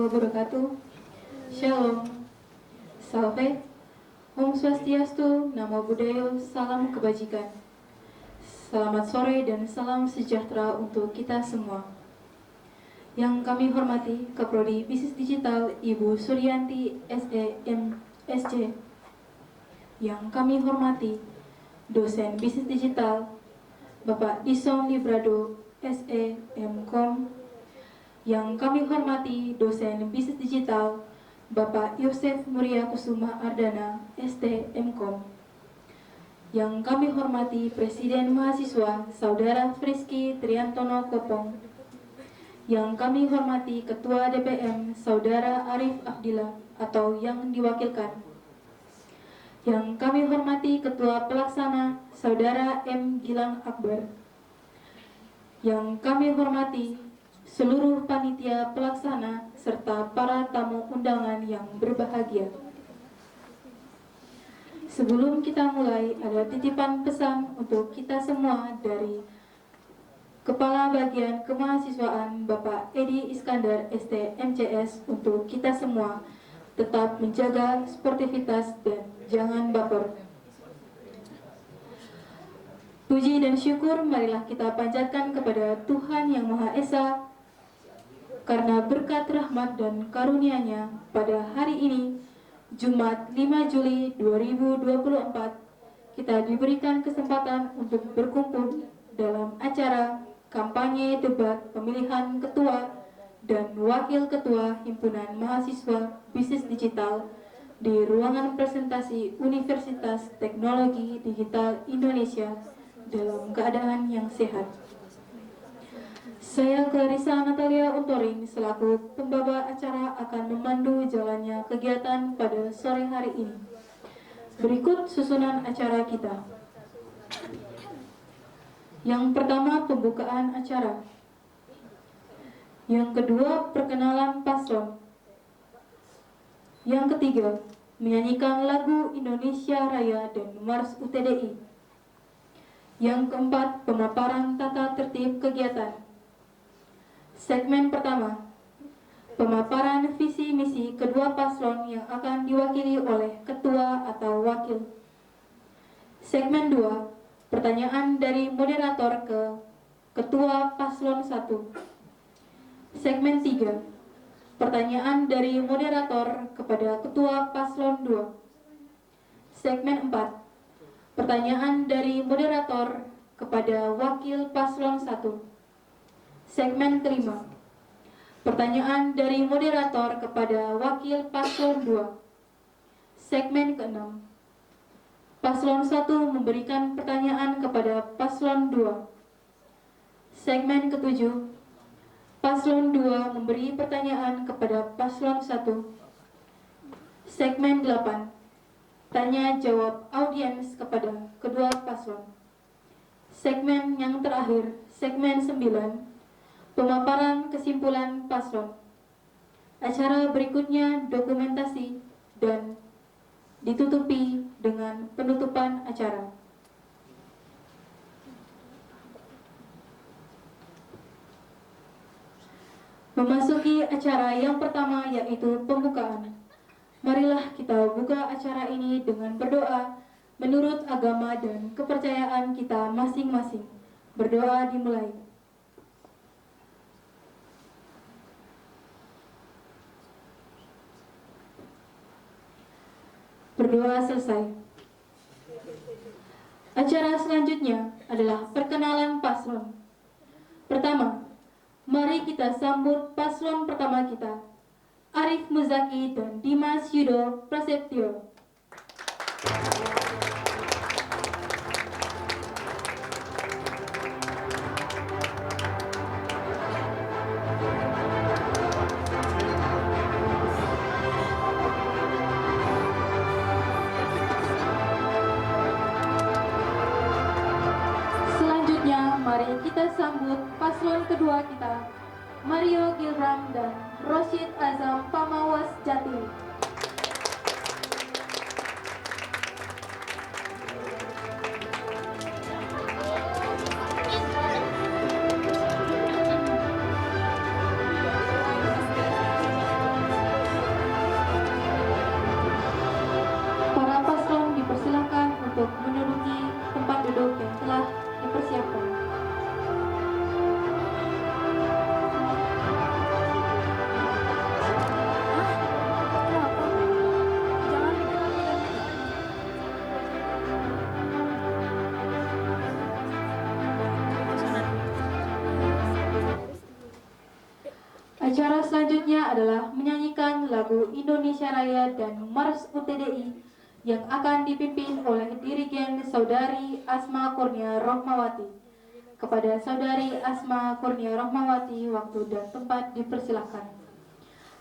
wabarakatuh. Shalom, Salve, Om Swastiastu, Namo Buddhaya, Salam Kebajikan. Selamat sore dan salam sejahtera untuk kita semua. Yang kami hormati Kaprodi Bisnis Digital Ibu Suryanti SE, Yang kami hormati Dosen Bisnis Digital Bapak Dison Librado SE MKom. Yang kami hormati Dosen Bisnis Digital Bapak Yosef Muria Kusuma Ardana ST MKom. Yang kami hormati Presiden Mahasiswa Saudara Friski Triantono Kopong. Yang kami hormati Ketua DPM Saudara Arif Abdillah atau yang diwakilkan. Yang kami hormati Ketua Pelaksana Saudara M. Gilang Akbar. Yang kami hormati seluruh panitia pelaksana serta para tamu undangan yang berbahagia. Sebelum kita mulai, ada titipan pesan untuk kita semua dari Kepala Bagian Kemahasiswaan Bapak Edi Iskandar ST MCS untuk kita semua tetap menjaga sportivitas dan jangan baper. Puji dan syukur marilah kita panjatkan kepada Tuhan Yang Maha Esa, karena berkat rahmat dan karunia-Nya pada hari ini, Jumat 5 Juli 2024, kita diberikan kesempatan untuk berkumpul dalam acara kampanye debat pemilihan ketua dan wakil ketua Himpunan Mahasiswa Bisnis Digital di ruangan presentasi Universitas Teknologi Digital Indonesia dalam keadaan yang sehat. Saya Clarissa Natalia Untoring selaku pembawa acara akan memandu jalannya kegiatan pada sore hari ini. Berikut susunan acara kita. Yang pertama, pembukaan acara. Yang kedua, perkenalan paslon. Yang ketiga, menyanyikan lagu Indonesia Raya dan Mars UTDI. Yang keempat, pemaparan tata tertib kegiatan. Segmen pertama, pemaparan visi misi kedua paslon yang akan diwakili oleh ketua atau wakil. Segmen 2, pertanyaan dari moderator ke ketua paslon 1. Segmen 3, pertanyaan dari moderator kepada ketua paslon 2. Segmen 4, pertanyaan dari moderator kepada wakil paslon 1. Segmen kelima, pertanyaan dari moderator kepada wakil paslon 2. Segmen keenam, paslon 1 memberikan pertanyaan kepada paslon 2. Segmen ketujuh, paslon 2 memberi pertanyaan kepada paslon 1. Segmen 8, tanya jawab audiens kepada kedua paslon. Segmen yang terakhir, segmen 9, pemaparan kesimpulan paslon. Acara berikutnya dokumentasi dan ditutupi dengan penutupan acara. Memasuki acara yang pertama yaitu pembukaan. Marilah kita buka acara ini dengan berdoa menurut agama dan kepercayaan kita masing-masing. Berdoa dimulai. Berdoa selesai. Acara selanjutnya adalah perkenalan paslon. Pertama, mari kita sambut paslon pertama kita, Arif Muzaki dan Dimas Yudo Prasetyo. Mari kita sambut paslon kedua kita, Mario Gilram dan Rosyid Azam Pamawas Jatim. selanjutnya adalah menyanyikan lagu Indonesia Raya dan Mars UTDI yang akan dipimpin oleh Dirigen Saudari Asma Kurnia Rohmawati. Kepada Saudari Asma Kurnia Rohmawati, waktu dan tempat dipersilahkan.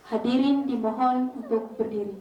Hadirin dimohon untuk berdiri.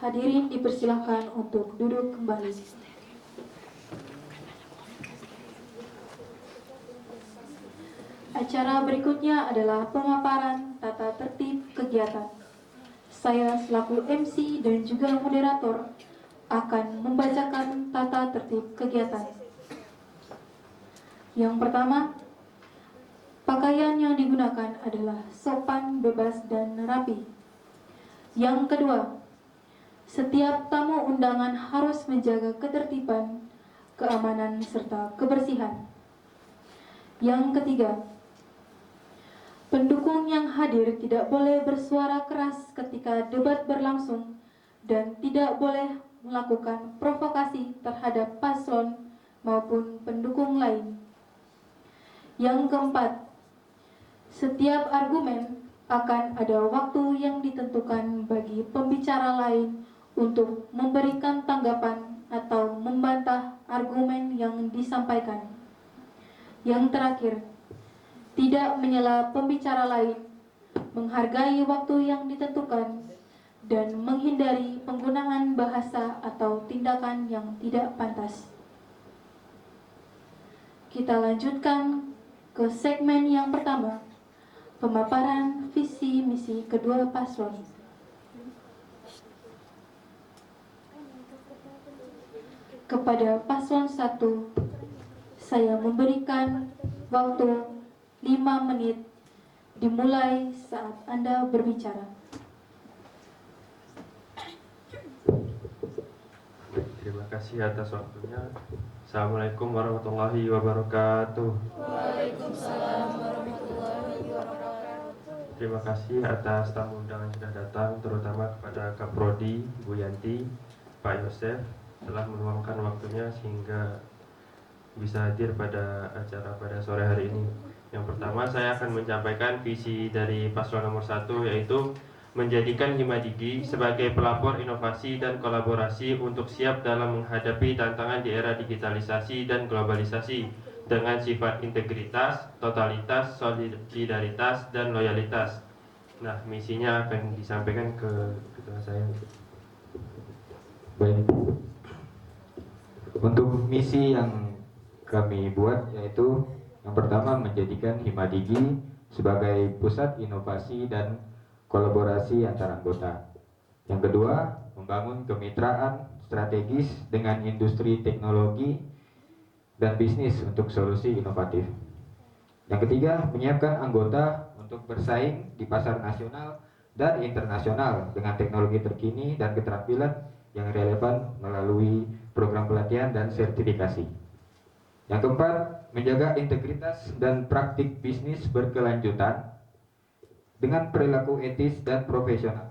Hadirin dipersilahkan untuk duduk kembali. Acara berikutnya adalah pemaparan tata tertib kegiatan. Saya selaku MC dan juga moderator akan membacakan tata tertib kegiatan. Yang pertama, pakaian yang digunakan adalah sopan, bebas, dan rapi. Yang kedua, setiap tamu undangan harus menjaga ketertiban, keamanan, serta kebersihan. Yang ketiga, pendukung yang hadir tidak boleh bersuara keras ketika debat berlangsung dan tidak boleh melakukan provokasi terhadap paslon maupun pendukung lain. Yang keempat, setiap argumen akan ada waktu yang ditentukan bagi pembicara lain untuk memberikan tanggapan atau membantah argumen yang disampaikan. Yang terakhir, tidak menyela pembicara lain, menghargai waktu yang ditentukan, dan menghindari penggunaan bahasa atau tindakan yang tidak pantas. Kita lanjutkan ke segmen yang pertama, pemaparan visi misi kedua paslon. Kepada paslon 1, saya memberikan waktu 5 menit dimulai saat Anda berbicara. Terima kasih atas waktunya. Assalamualaikum warahmatullahi wabarakatuh. Waalaikumsalam warahmatullahi wabarakatuh. terima kasih atas tamu undangan yang sudah datang, terutama kepada Kak Prodi, Bu Yanti, Pak Yosef, telah meluangkan waktunya sehingga bisa hadir pada acara pada sore hari ini. Yang pertama, saya akan menyampaikan visi dari paslon nomor 1, yaitu menjadikan Himadigi sebagai pelapor inovasi dan kolaborasi untuk siap dalam menghadapi tantangan di era digitalisasi dan globalisasi dengan sifat integritas, totalitas, solidaritas, dan loyalitas. Nah, misinya akan disampaikan ke ketua saya. Baik. Untuk misi yang kami buat yaitu yang pertama menjadikan Himadigi sebagai pusat inovasi dan kolaborasi antar anggota. Yang kedua, membangun kemitraan strategis dengan industri teknologi dan bisnis untuk solusi inovatif. Yang ketiga, menyiapkan anggota untuk bersaing di pasar nasional dan internasional dengan teknologi terkini dan keterampilan yang relevan melalui program pelatihan dan sertifikasi. Yang keempat, menjaga integritas dan praktik bisnis berkelanjutan dengan perilaku etis dan profesional.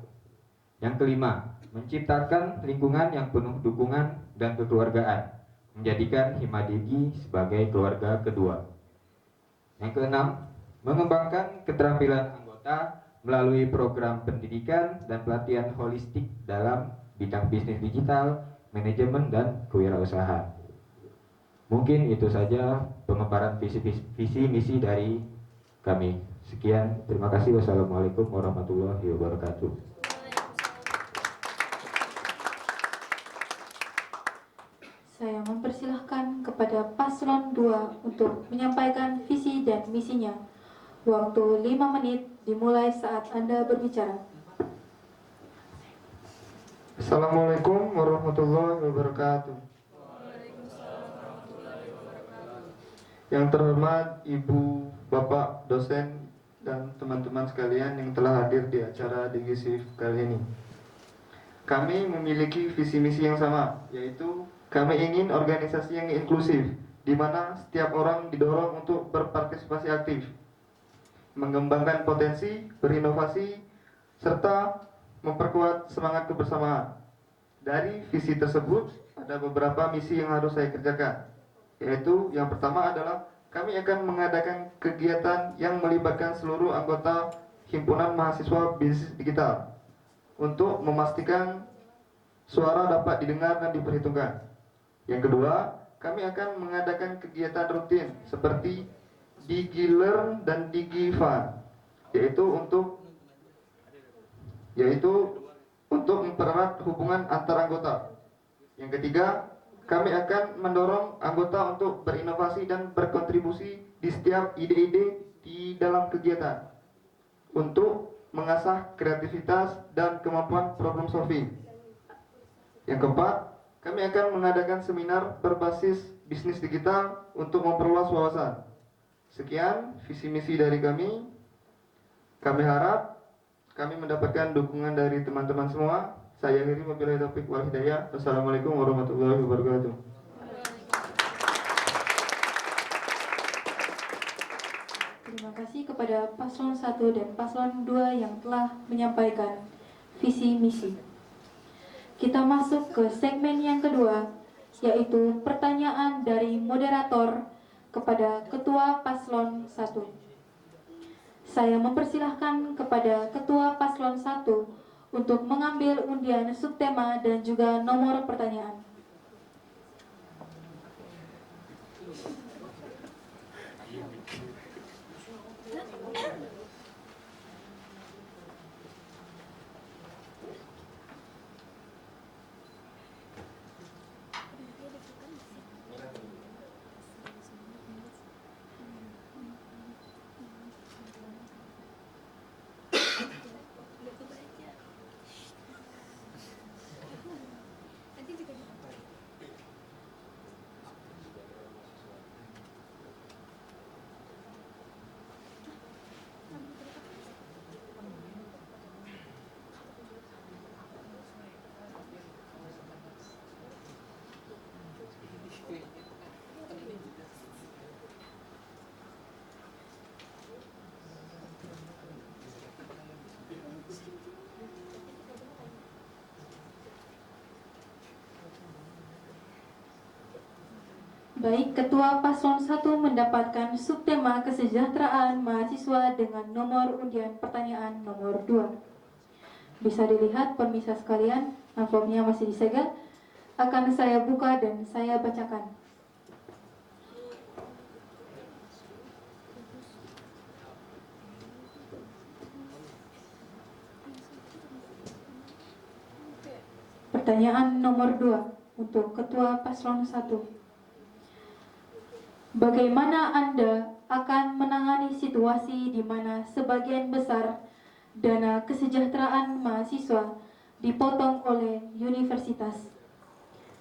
Yang kelima, menciptakan lingkungan yang penuh dukungan dan kekeluargaan, menjadikan Himadigi sebagai keluarga kedua. Yang keenam, mengembangkan keterampilan anggota melalui program pendidikan dan pelatihan holistik dalam bidang bisnis digital, manajemen, dan kewirausahaan. Mungkin itu saja pemaparan visi misi dari kami. Sekian, terima kasih. Wassalamualaikum warahmatullahi wabarakatuh. Saya mempersilahkan kepada paslon 2 untuk menyampaikan visi dan misinya. Waktu 5 menit dimulai saat Anda berbicara. Assalamualaikum warahmatullahi wabarakatuh. Yang terhormat Ibu, Bapak, dosen, dan teman-teman sekalian yang telah hadir di acara Digisif kali ini. Kami memiliki visi misi yang sama, yaitu kami ingin organisasi yang inklusif, di mana setiap orang didorong untuk berpartisipasi aktif, mengembangkan potensi, berinovasi, serta memperkuat semangat kebersamaan. Dari visi tersebut, ada beberapa misi yang harus saya kerjakan, yaitu yang pertama adalah kami akan mengadakan kegiatan yang melibatkan seluruh anggota Himpunan Mahasiswa Bisnis Digital untuk memastikan suara dapat didengar dan diperhitungkan. Yang kedua, kami akan mengadakan kegiatan rutin seperti DigiLearn dan DigiFun, yaitu untuk mempererat hubungan antar anggota. Yang ketiga, kami akan mendorong anggota untuk berinovasi dan berkontribusi di setiap ide-ide di dalam kegiatan untuk mengasah kreativitas dan kemampuan problem solving. Yang keempat, kami akan mengadakan seminar berbasis bisnis digital untuk memperluas wawasan. Sekian visi misi dari kami. Kami harap kami mendapatkan dukungan dari teman-teman semua. Saya akhiri, wabillahi taufiq wal hidayah. Wassalamualaikum warahmatullahi wabarakatuh. Terima kasih kepada paslon 1 dan paslon 2 yang telah menyampaikan visi misi. Kita masuk ke segmen yang kedua, yaitu pertanyaan dari moderator kepada ketua paslon 1. Saya mempersilahkan kepada ketua paslon 1 untuk mengambil undian subtema dan juga nomor pertanyaan. Baik, Ketua Paslon 1 mendapatkan subtema kesejahteraan mahasiswa dengan nomor undian pertanyaan nomor 2. Bisa dilihat pemirsa sekalian, amplopnya masih disegel. Akan saya buka dan saya bacakan. Pertanyaan nomor 2 untuk Ketua Paslon 1. Bagaimana Anda akan menangani situasi di mana sebagian besar dana kesejahteraan mahasiswa dipotong oleh universitas?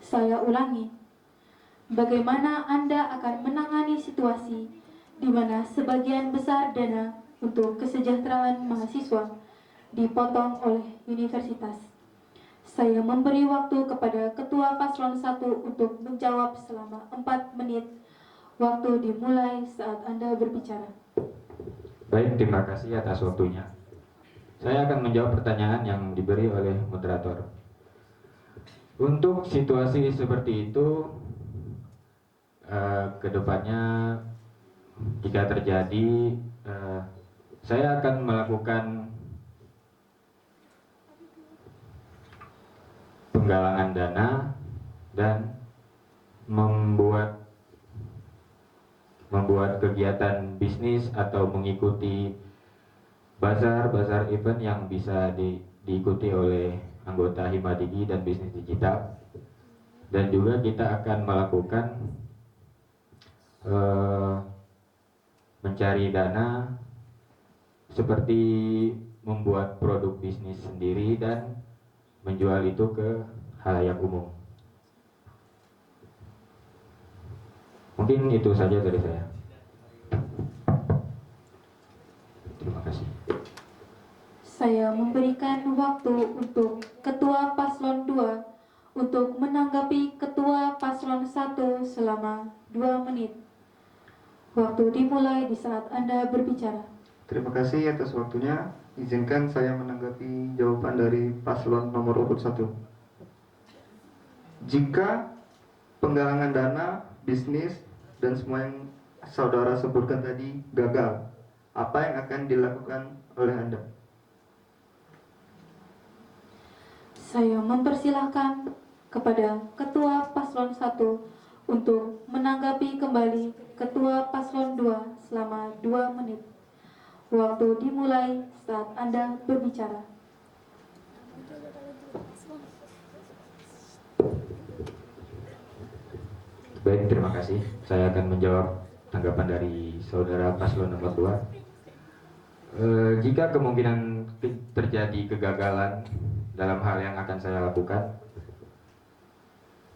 Saya ulangi, bagaimana Anda akan menangani situasi di mana sebagian besar dana untuk kesejahteraan mahasiswa dipotong oleh universitas? Saya memberi waktu kepada Ketua Paslon 1 untuk menjawab selama 4 menit. Waktu dimulai saat Anda berbicara. Baik, terima kasih atas waktunya. Saya akan menjawab pertanyaan yang diberi oleh moderator. Untuk situasi seperti itu, kedepannya jika terjadi, saya akan melakukan penggalangan dana dan membuat kegiatan bisnis atau mengikuti bazar event yang bisa diikuti oleh anggota Himadigi dan bisnis digital. Dan juga kita akan melakukan mencari dana seperti membuat produk bisnis sendiri dan menjual itu ke khalayak umum. Mungkin itu saja dari saya. Terima kasih. Saya memberikan waktu untuk Ketua Paslon 2 untuk menanggapi Ketua Paslon 1 selama 2 menit. Waktu dimulai di saat Anda berbicara. Terima kasih atas waktunya. Izinkan saya menanggapi jawaban dari paslon nomor urut 1. Jika penggalangan dana, bisnis, dan semua yang saudara sebutkan tadi gagal, apa yang akan dilakukan oleh Anda? Saya mempersilahkan kepada Ketua Paslon 1 untuk menanggapi kembali Ketua Paslon 2 selama 2 menit. Waktu dimulai saat Anda berbicara. Baik, terima kasih. Saya akan menjawab tanggapan dari saudara paslon nomor 2. Jika kemungkinan terjadi kegagalan dalam hal yang akan saya lakukan,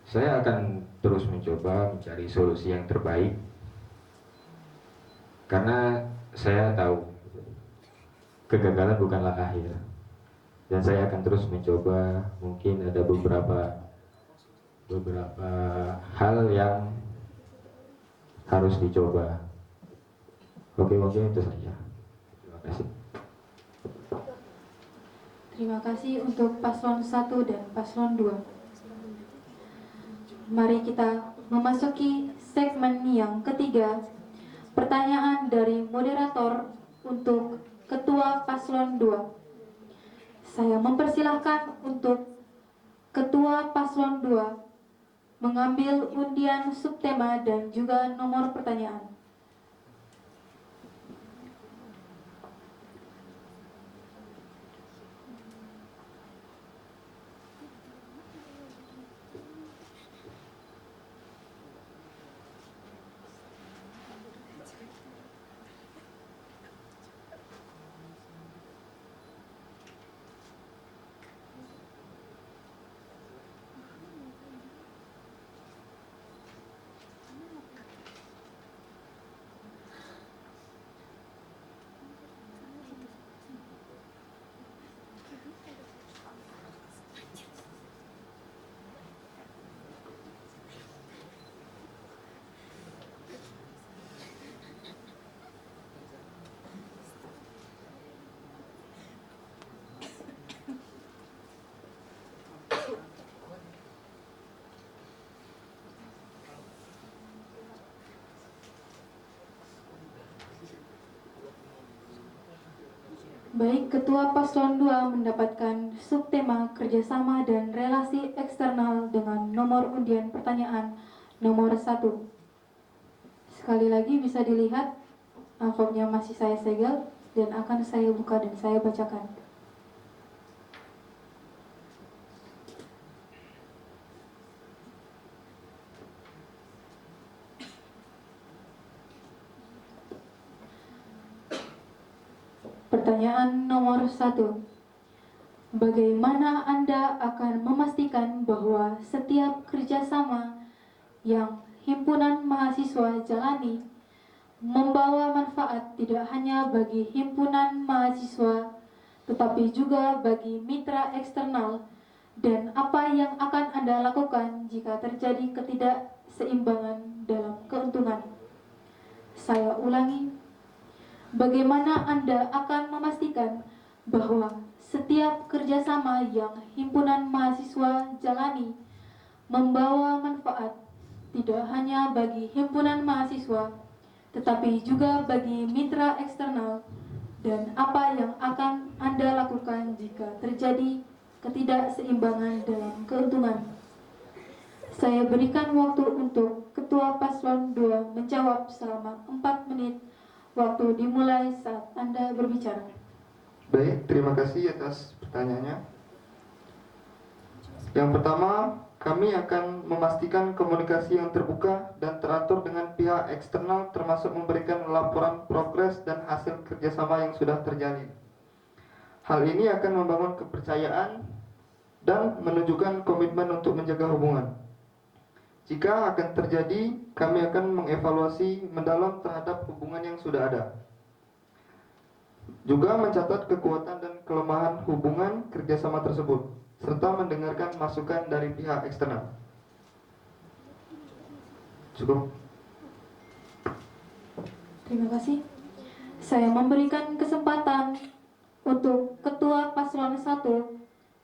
saya akan terus mencoba mencari solusi yang terbaik. Karena saya tahu kegagalan bukanlah akhir. Dan saya akan terus mencoba, mungkin ada beberapa hal yang harus dicoba. Oke, itu saja. Terima kasih. Terima kasih untuk Paslon 1 dan Paslon 2. Mari kita memasuki segmen yang ketiga. Pertanyaan dari moderator untuk Ketua Paslon 2. Saya mempersilahkan untuk Ketua Paslon 2 mengambil undian subtema dan juga nomor pertanyaan. Baik, Ketua Paslon 2 mendapatkan subtema kerjasama dan relasi eksternal dengan nomor undian pertanyaan nomor 1. Sekali lagi bisa dilihat amplopnya masih saya segel dan akan saya buka dan saya bacakan. Pertanyaan nomor 1. Bagaimana Anda akan memastikan bahwa setiap kerjasama yang himpunan mahasiswa jalani membawa manfaat tidak hanya bagi himpunan mahasiswa, tetapi juga bagi mitra eksternal, dan apa yang akan Anda lakukan jika terjadi ketidakseimbangan dalam keuntungan? Saya ulangi, bagaimana Anda akan memastikan bahwa setiap kerjasama yang himpunan mahasiswa jalani membawa manfaat tidak hanya bagi himpunan mahasiswa, tetapi juga bagi mitra eksternal, dan apa yang akan Anda lakukan jika terjadi ketidakseimbangan dalam keuntungan? Saya berikan waktu untuk Ketua Paslon 2 menjawab selama 4 menit. Waktu dimulai saat Anda berbicara. Baik, terima kasih atas pertanyaannya. Yang pertama, kami akan memastikan komunikasi yang terbuka dan teratur dengan pihak eksternal, termasuk memberikan laporan progres dan hasil kerjasama yang sudah terjalin. Hal ini akan membangun kepercayaan dan menunjukkan komitmen untuk menjaga hubungan. Jika akan terjadi, kami akan mengevaluasi mendalam terhadap hubungan yang sudah ada. Juga mencatat kekuatan dan kelemahan hubungan kerjasama tersebut, serta mendengarkan masukan dari pihak eksternal. Cukup. Terima kasih. Saya memberikan kesempatan untuk Ketua Paslon 1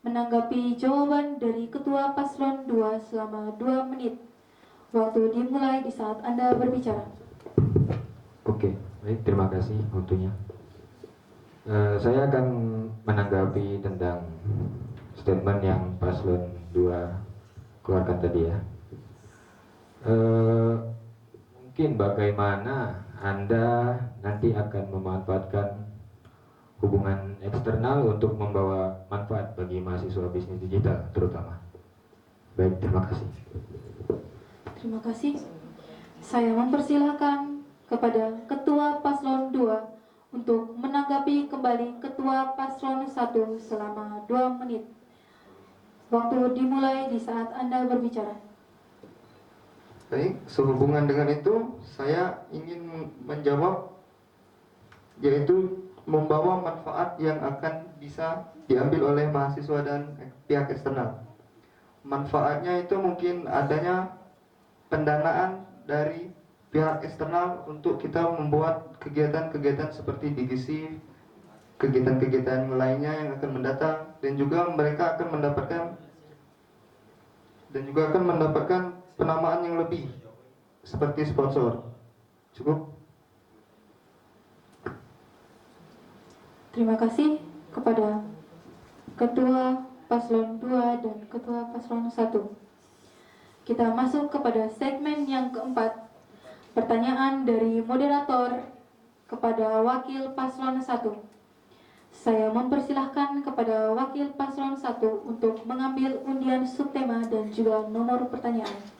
menanggapi jawaban dari Ketua Paslon 2 selama 2 menit. Waktu dimulai di saat Anda berbicara. Oke, baik, terima kasih waktunya. Saya akan menanggapi tentang statement yang Paslon 2 keluarkan tadi ya. Mungkin bagaimana Anda nanti akan memanfaatkan hubungan eksternal untuk membawa manfaat bagi mahasiswa bisnis digital terutama. Baik, terima kasih. Terima kasih. Saya mempersilahkan kepada Ketua Paslon 2 untuk menanggapi kembali Ketua Paslon 1 selama 2 menit. Waktu dimulai di saat Anda berbicara. Baik, sehubungan dengan itu, saya ingin menjawab, yaitu membawa manfaat yang akan bisa diambil oleh mahasiswa dan pihak eksternal. Manfaatnya itu mungkin adanya pendanaan dari pihak eksternal untuk kita membuat kegiatan-kegiatan seperti digisif, kegiatan-kegiatan lainnya yang akan mendatang, dan juga mereka akan mendapatkan penamaan yang lebih seperti sponsor. Cukup. Terima kasih kepada Ketua Paslon 2 dan Ketua Paslon 1. Kita masuk kepada segmen yang keempat. Pertanyaan dari moderator kepada Wakil Paslon 1. Saya mempersilahkan kepada Wakil Paslon 1 untuk mengambil undian subtema dan juga nomor pertanyaan.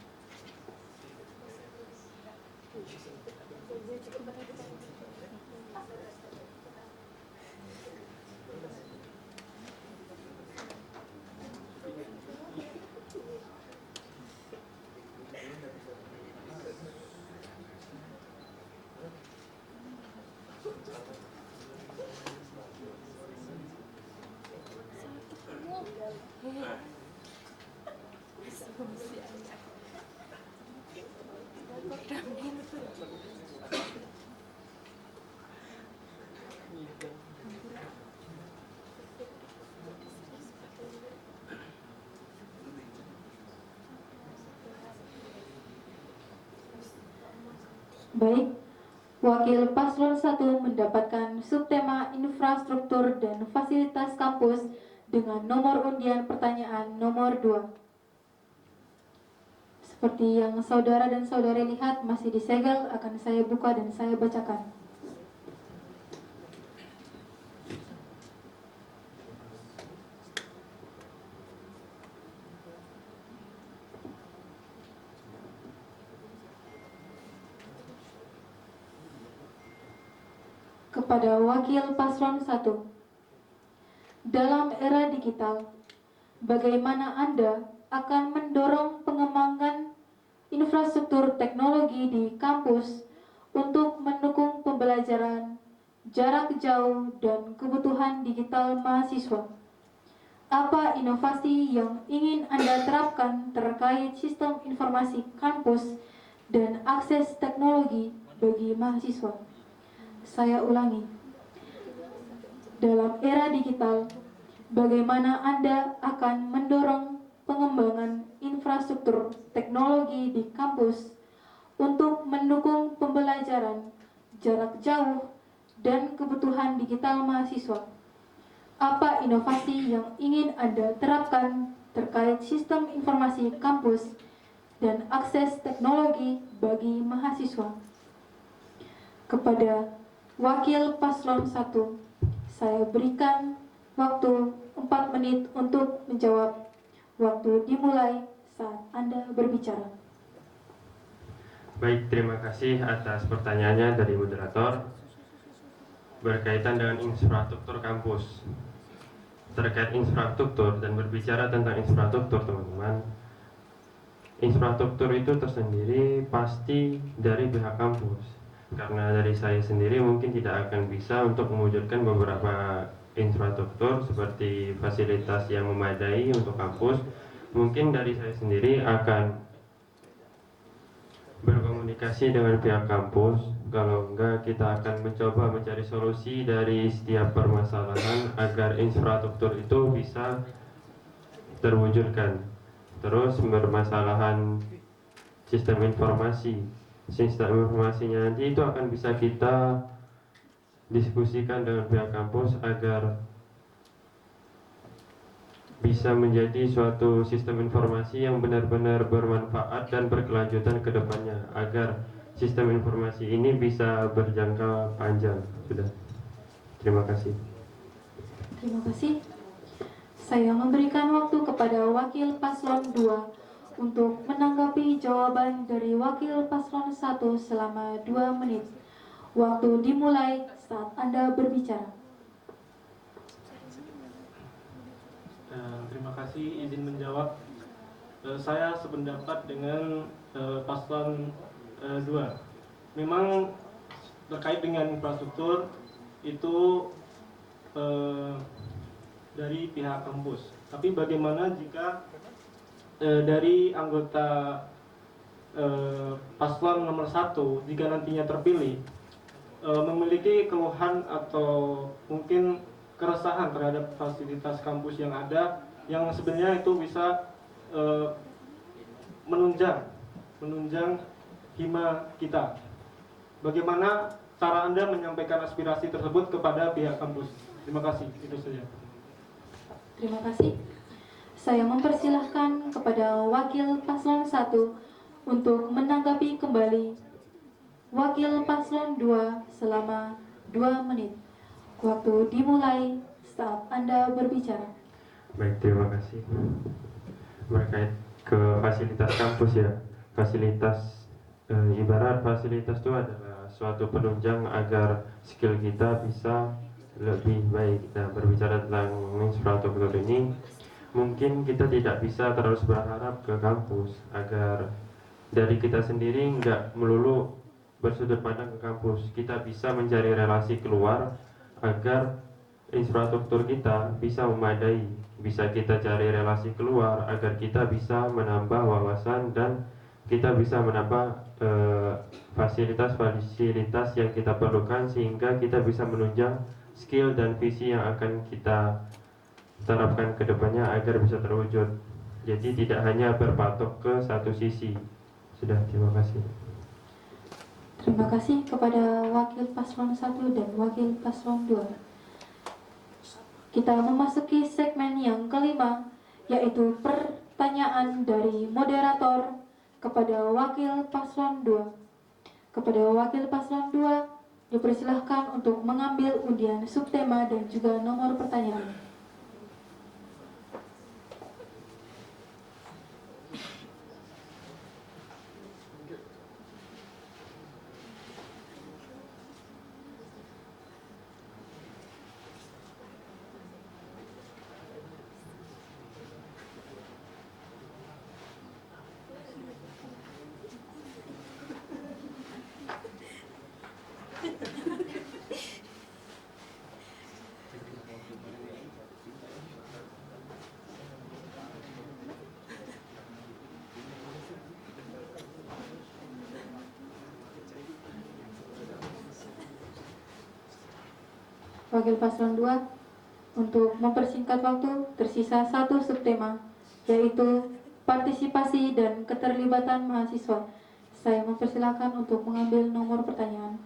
Baik, Wakil Paslon 1 mendapatkan subtema infrastruktur dan fasilitas kampus dengan nomor undian pertanyaan nomor 2. Seperti yang saudara dan saudari lihat masih disegel, akan saya buka dan saya bacakan. Kepada Wakil Paslon 1, dalam era digital, bagaimana Anda akan mendorong pengembangan infrastruktur teknologi di kampus untuk mendukung pembelajaran jarak jauh dan kebutuhan digital mahasiswa? Apa inovasi yang ingin Anda terapkan terkait sistem informasi kampus dan akses teknologi bagi mahasiswa? Saya ulangi, dalam era digital, bagaimana Anda akan mendorong pengembangan infrastruktur teknologi di kampus untuk mendukung pembelajaran jarak jauh dan kebutuhan digital mahasiswa? Apa inovasi yang ingin Anda terapkan terkait sistem informasi kampus dan akses teknologi bagi mahasiswa? Kepada Wakil Paslon 1, saya berikan waktu 4 menit untuk menjawab. Waktu dimulai saat Anda berbicara. Baik, terima kasih atas pertanyaannya dari moderator berkaitan dengan infrastruktur kampus. Terkait infrastruktur dan berbicara tentang infrastruktur, teman-teman, infrastruktur itu tersendiri pasti dari pihak kampus. Karena dari saya sendiri mungkin tidak akan bisa untuk mewujudkan beberapa infrastruktur seperti fasilitas yang memadai untuk kampus. Mungkin dari saya sendiri akan berkomunikasi dengan pihak kampus. Kalau enggak, kita akan mencoba mencari solusi dari setiap permasalahan agar infrastruktur itu bisa terwujudkan. Terus permasalahan sistem informasinya nanti itu akan bisa kita diskusikan dengan pihak kampus agar bisa menjadi suatu sistem informasi yang benar-benar bermanfaat dan berkelanjutan ke depannya, agar sistem informasi ini bisa berjangka panjang. Sudah. Terima kasih. Terima kasih. Saya memberikan waktu kepada Wakil Paslon 2 untuk menanggapi jawaban dari Wakil Paslon 1 selama 2 menit. Waktu dimulai saat Anda berbicara. Terima kasih, izin menjawab. Saya sependapat dengan Paslon 2. Memang terkait dengan infrastruktur itu dari pihak kampus. Tapi bagaimana jika dari anggota paslon nomor 1 jika nantinya terpilih memiliki keluhan atau mungkin keresahan terhadap fasilitas kampus yang ada, yang sebenarnya itu bisa menunjang hima kita. Bagaimana cara Anda menyampaikan aspirasi tersebut kepada pihak kampus? Terima kasih, itu saja. Terima kasih. Saya mempersilahkan kepada Wakil Paslon 1 untuk menanggapi kembali Wakil Paslon 2 selama 2 menit. Waktu dimulai saat Anda berbicara. Baik, terima kasih. Berkait ke fasilitas kampus ya, fasilitas ibarat fasilitas itu adalah suatu penunjang agar skill kita bisa lebih baik. Nah, berbicara tentang infrastruktur ini, mungkin kita tidak bisa terus berharap ke kampus, agar dari kita sendiri nggak melulu bersudut pandang ke kampus. Kita bisa mencari relasi keluar agar infrastruktur kita bisa memadai. Bisa kita cari relasi keluar agar kita bisa menambah wawasan dan kita bisa menambah fasilitas-fasilitas yang kita perlukan, sehingga kita bisa menunjang skill dan visi yang akan kita terapkan ke depannya agar bisa terwujud. Jadi tidak hanya berpatok ke satu sisi. Sudah, terima kasih. Terima kasih kepada Wakil Paslon 1 dan Wakil Paslon 2. Kita memasuki segmen yang kelima, yaitu pertanyaan dari moderator kepada Wakil Paslon 2. Kepada Wakil Paslon 2, dipersilahkan untuk mengambil undian subtema dan juga nomor pertanyaan. Wakil Paslon 2, untuk mempersingkat waktu, tersisa satu subtema, yaitu partisipasi dan keterlibatan mahasiswa. Saya mempersilahkan untuk mengambil nomor pertanyaan.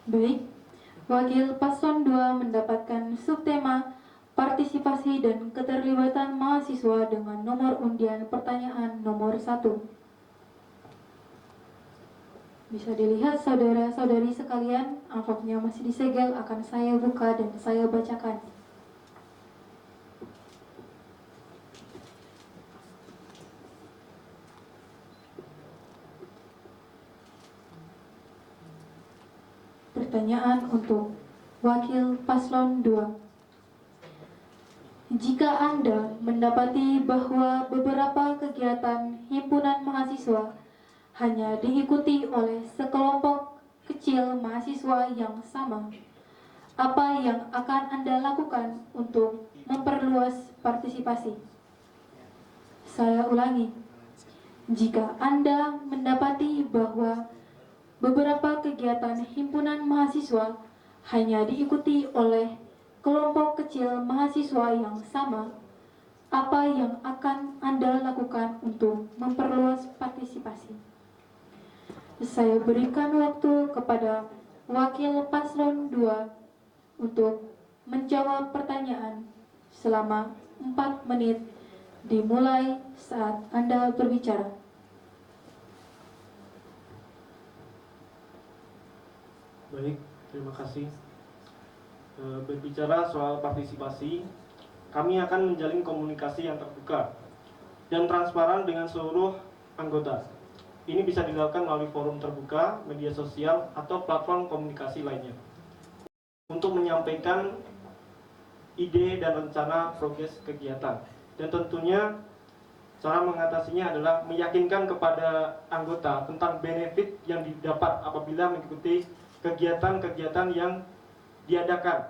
Baik, Wakil Paslon 2 mendapatkan subtema partisipasi dan keterlibatan mahasiswa dengan nomor undian pertanyaan nomor 1. Bisa dilihat saudara-saudari sekalian, amplopnya masih disegel, akan saya buka dan saya bacakan. Pertanyaan untuk Wakil Paslon 2. Jika Anda mendapati bahwa beberapa kegiatan himpunan mahasiswa hanya diikuti oleh sekelompok kecil mahasiswa yang sama, apa yang akan Anda lakukan untuk memperluas partisipasi? Saya ulangi, jika Anda mendapati bahwa beberapa kegiatan himpunan mahasiswa hanya diikuti oleh kelompok kecil mahasiswa yang sama, apa yang akan Anda lakukan untuk memperluas partisipasi? Saya berikan waktu kepada Wakil Paslon 2 untuk menjawab pertanyaan selama 4 menit dimulai saat Anda berbicara. Baik, terima kasih. Berbicara soal partisipasi, kami akan menjalin komunikasi yang terbuka dan transparan dengan seluruh anggota. Ini bisa dilakukan melalui forum terbuka, media sosial, atau platform komunikasi lainnya untuk menyampaikan ide dan rencana progres kegiatan. Dan tentunya cara mengatasinya adalah meyakinkan kepada anggota tentang benefit yang didapat apabila mengikuti kegiatan-kegiatan yang diadakan.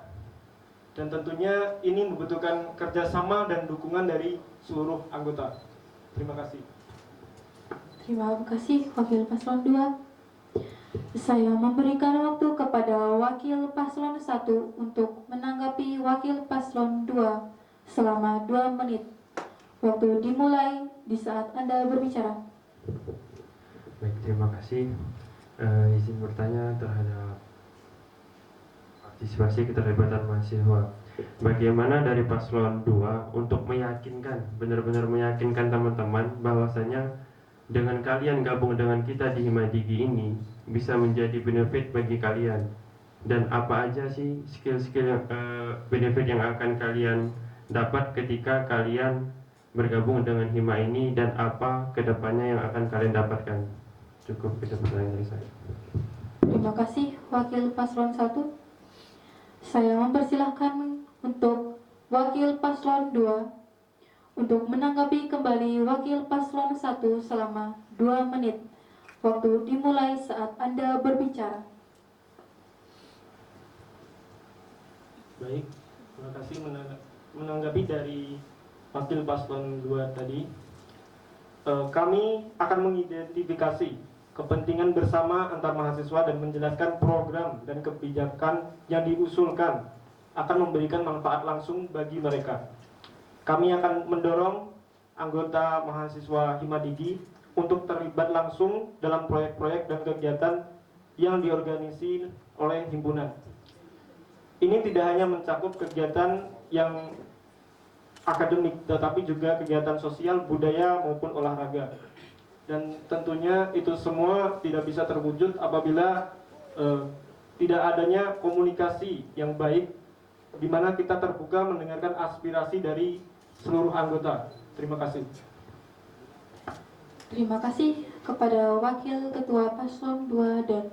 Dan tentunya ini membutuhkan kerjasama dan dukungan dari seluruh anggota. Terima kasih. Terima kasih Wakil Paslon 2. Saya memberikan waktu kepada Wakil Paslon 1 untuk menanggapi Wakil Paslon 2 selama 2 menit. Waktu dimulai di saat Anda berbicara. Baik, terima kasih. Izin bertanya terhadap partisipasi keterlibatan mahasiswa. Bagaimana dari Paslon 2 untuk meyakinkan, benar-benar meyakinkan teman-teman bahwasanya dengan kalian gabung dengan kita di Himadigi ini bisa menjadi benefit bagi kalian, dan apa aja sih skill-skill benefit yang akan kalian dapat ketika kalian bergabung dengan Hima ini, dan apa kedepannya yang akan kalian dapatkan. Cukup itu pertanyaan dari saya. Terima kasih Wakil Paslon 1. Saya mempersilahkan untuk Wakil Paslon 2 untuk menanggapi kembali Wakil Paslon 1 selama 2 menit. Waktu dimulai saat Anda berbicara. Baik, terima kasih menanggapi dari Wakil Paslon 2 tadi. kami akan mengidentifikasi kepentingan bersama antar mahasiswa dan menjelaskan program dan kebijakan yang diusulkan akan memberikan manfaat langsung bagi mereka. Kami akan mendorong anggota mahasiswa Himadigi untuk terlibat langsung dalam proyek-proyek dan kegiatan yang diorganisir oleh himpunan. Ini tidak hanya mencakup kegiatan yang akademik, tetapi juga kegiatan sosial, budaya, maupun olahraga. Dan tentunya itu semua tidak bisa terwujud apabila tidak adanya komunikasi yang baik, di mana kita terbuka mendengarkan aspirasi dari seluruh anggota. Terima kasih. Terima kasih kepada Wakil Ketua Paslon 2 dan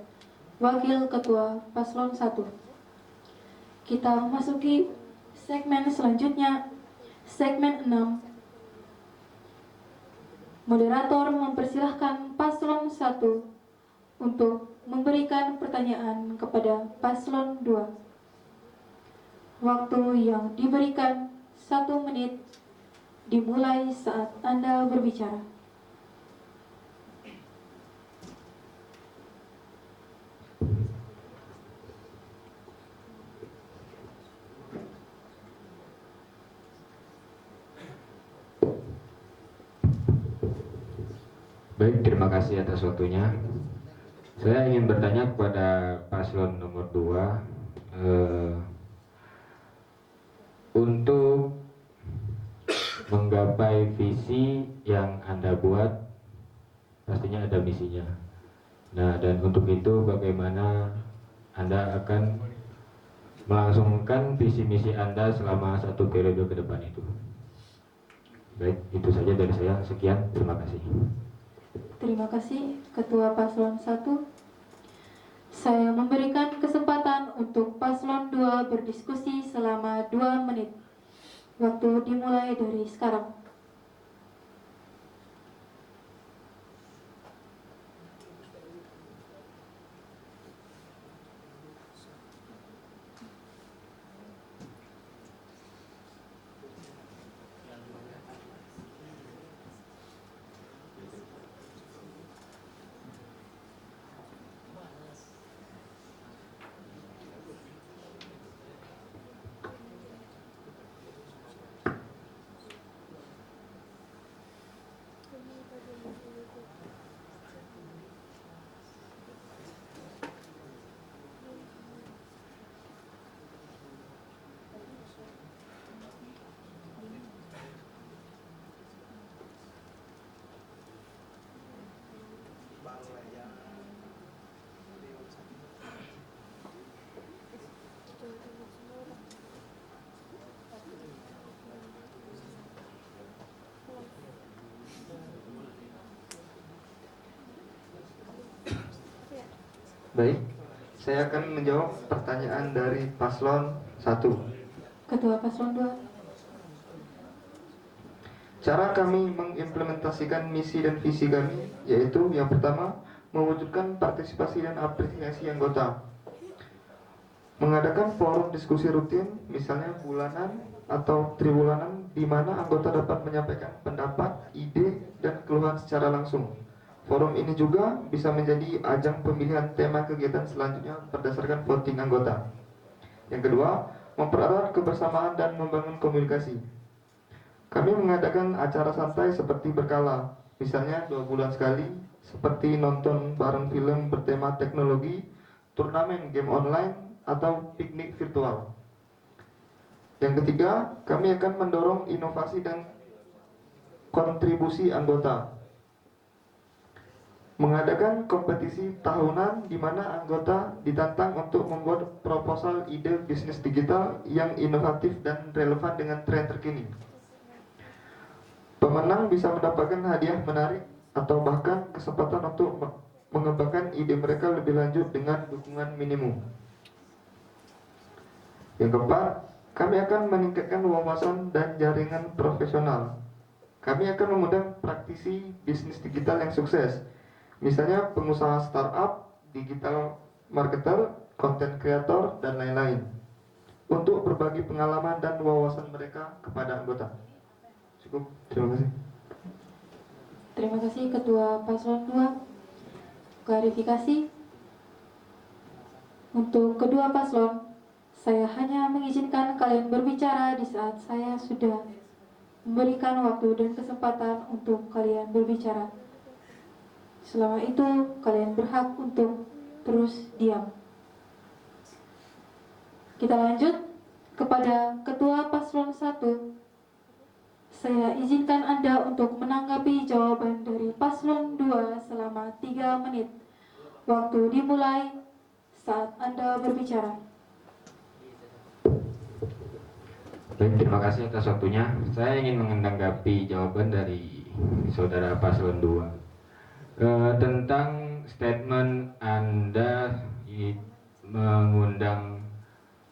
Wakil Ketua Paslon 1. Kita memasuki segmen selanjutnya, segmen 6. Moderator mempersilahkan Paslon 1 untuk memberikan pertanyaan kepada Paslon 2. Waktu yang diberikan 1 menit dimulai saat Anda berbicara. Baik, terima kasih atas waktunya. Saya ingin bertanya kepada paslon nomor 2, untuk menggapai visi yang Anda buat, pastinya ada misinya. Nah, dan untuk itu bagaimana Anda akan melangsungkan visi misi Anda selama 1 periode ke depan itu? Baik, itu saja dari saya. Sekian, terima kasih. Terima kasih Ketua Paslon 1. Saya memberikan kesempatan untuk Paslon 2 berdiskusi selama 2 menit. Waktu dimulai dari sekarang. Baik, saya akan menjawab pertanyaan dari Paslon 1. Ketua Paslon 2. Cara kami mengimplementasikan misi dan visi kami yaitu yang pertama, mewujudkan partisipasi dan apresiasi anggota. Mengadakan forum diskusi rutin, misalnya bulanan atau triwulanan, di mana anggota dapat menyampaikan pendapat, ide, dan keluhan secara langsung. Forum ini juga bisa menjadi ajang pemilihan tema kegiatan selanjutnya berdasarkan voting anggota. Yang kedua, mempererat kebersamaan dan membangun komunikasi. Kami mengadakan acara santai seperti berkala, misalnya 2 bulan sekali, seperti nonton bareng film bertema teknologi, turnamen game online, atau piknik virtual. Yang ketiga, kami akan mendorong inovasi dan kontribusi anggota. Mengadakan kompetisi tahunan di mana anggota ditantang untuk membuat proposal ide bisnis digital yang inovatif dan relevan dengan tren terkini. Pemenang bisa mendapatkan hadiah menarik atau bahkan kesempatan untuk mengembangkan ide mereka lebih lanjut dengan dukungan minimum. Yang keempat, kami akan meningkatkan wawasan dan jaringan profesional. Kami akan mengundang praktisi bisnis digital yang sukses, misalnya pengusaha startup, digital marketer, content creator, dan lain-lain, untuk berbagi pengalaman dan wawasan mereka kepada anggota. Cukup, terima kasih. Terima kasih Ketua Paslon 2. Klarifikasi. Untuk kedua paslon, saya hanya mengizinkan kalian berbicara di saat saya sudah memberikan waktu dan kesempatan untuk kalian berbicara. Selama itu, kalian berhak untuk terus diam. Kita lanjut kepada Ketua Paslon 1. Saya izinkan Anda untuk menanggapi jawaban dari Paslon 2 selama 3 menit. Waktu dimulai saat Anda berbicara. Baik, terima kasih atas waktunya. Saya ingin menanggapi jawaban dari saudara Paslon 2 tentang statement Anda mengundang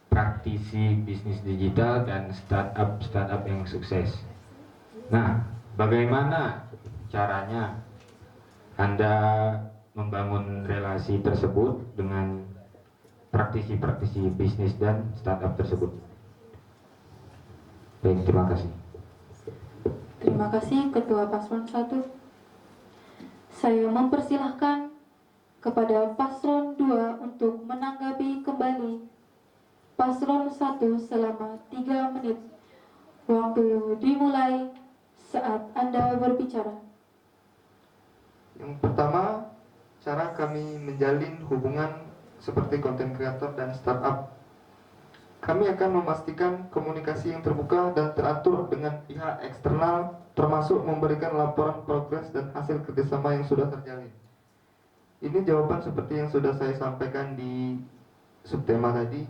praktisi bisnis digital dan startup yang sukses. Nah, bagaimana caranya Anda membangun relasi tersebut dengan praktisi-praktisi bisnis dan startup tersebut? Baik, terima kasih. Terima kasih Ketua Paslon 1. Saya mempersilahkan kepada Paslon 2 untuk menanggapi kembali Paslon 1 selama 3 menit. Waktu dimulai saat Anda berbicara. Yang pertama, cara kami menjalin hubungan seperti konten kreator dan startup. Kami akan memastikan komunikasi yang terbuka dan teratur dengan pihak eksternal, termasuk memberikan laporan progres dan hasil kerjasama yang sudah terjalin. Ini jawaban seperti yang sudah saya sampaikan di subtema tadi,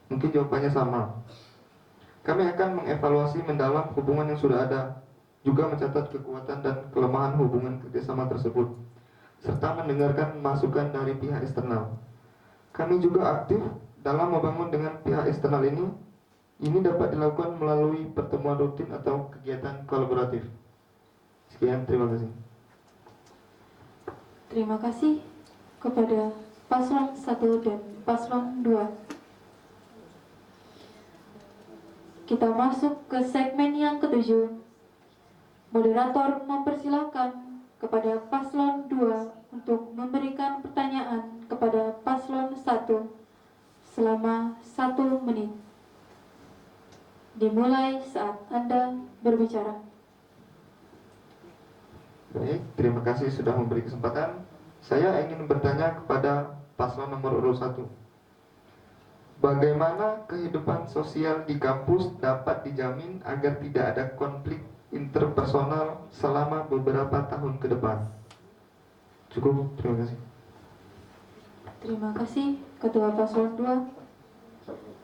mungkin jawabannya sama. Kami akan mengevaluasi mendalam hubungan yang sudah ada, juga mencatat kekuatan dan kelemahan hubungan kerjasama tersebut, serta mendengarkan masukan dari pihak eksternal. Kami juga aktif dalam membangun dengan pihak eksternal ini. Ini dapat dilakukan melalui pertemuan rutin atau kegiatan kolaboratif. Sekian, terima kasih. Terima kasih kepada Paslon 1 dan Paslon 2. Kita masuk ke segmen yang ketujuh. Moderator mempersilahkan kepada Paslon 2 untuk memberikan pertanyaan kepada Paslon 1 selama 1 menit. Dimulai saat Anda berbicara. Baik, terima kasih sudah memberi kesempatan. Saya ingin bertanya kepada paslon nomor urut 1. Bagaimana kehidupan sosial di kampus dapat dijamin agar tidak ada konflik interpersonal selama beberapa tahun ke depan? Cukup, terima kasih. Terima kasih Ketua Paslon 2.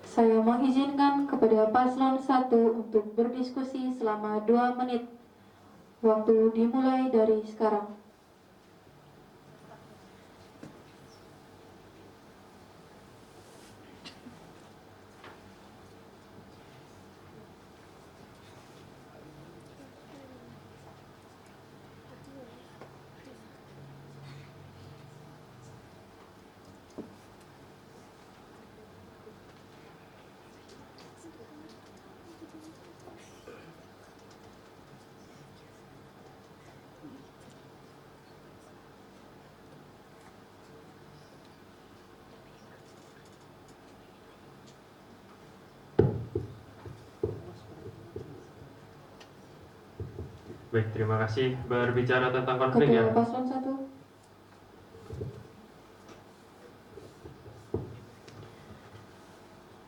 Saya mengizinkan kepada Paslon 1 untuk berdiskusi selama 2 menit. Waktu dimulai dari sekarang. Baik, terima kasih. Berbicara tentang konflik ya. Ketua Paslon 1.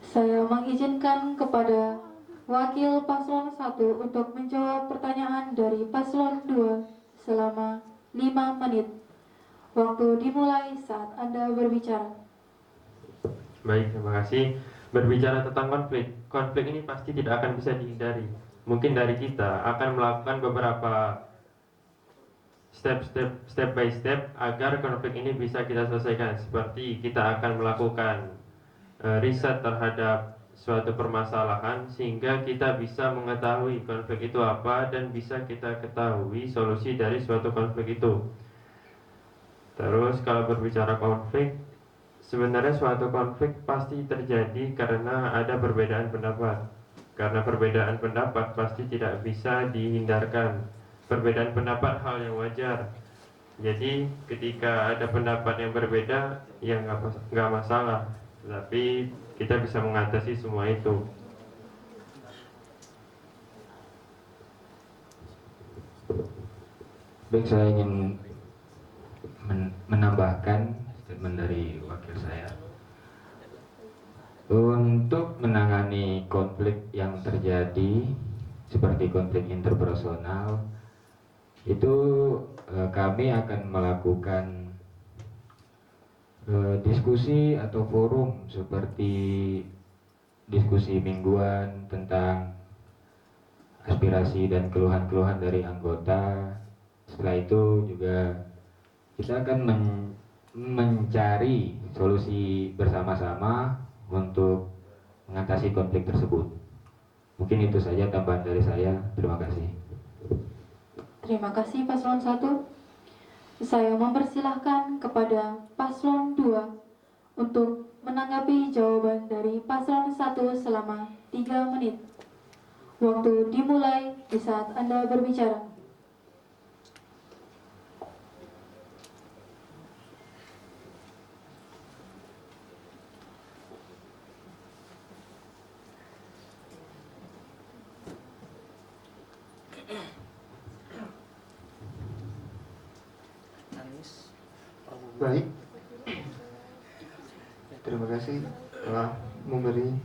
Saya mengizinkan kepada Wakil Paslon 1 untuk menjawab pertanyaan dari Paslon 2 selama 5 menit. Waktu dimulai saat Anda berbicara. Baik, terima kasih. Berbicara tentang konflik. Konflik ini pasti tidak akan bisa dihindari. Mungkin dari kita akan melakukan beberapa step by step agar konflik ini bisa kita selesaikan. Seperti kita akan melakukan riset terhadap suatu permasalahan sehingga kita bisa mengetahui konflik itu apa dan bisa kita ketahui solusi dari suatu konflik itu. Terus kalau berbicara konflik, sebenarnya suatu konflik pasti terjadi karena ada perbedaan pendapat. Karena perbedaan pendapat pasti tidak bisa dihindarkan. perbedaan pendapat hal yang wajar. Jadi ketika ada pendapat yang berbeda, ya nggak masalah. Tapi kita bisa mengatasi semua itu. Baik, saya ingin menambahkan statement dari wakil saya. Untuk menangani konflik yang terjadi seperti konflik interpersonal, itu kami akan melakukan diskusi atau forum seperti diskusi mingguan tentang aspirasi dan keluhan-keluhan dari anggota. Setelah itu juga kita akan mencari solusi bersama-sama untuk mengatasi konflik tersebut. Mungkin itu saja tambahan dari saya. Terima kasih. Terima kasih Paslon 1. Saya mempersilahkan kepada Paslon 2 untuk menanggapi jawaban dari Paslon 1 selama 3 menit. Waktu dimulai di saat Anda berbicara. Baik, terima kasih telah memberi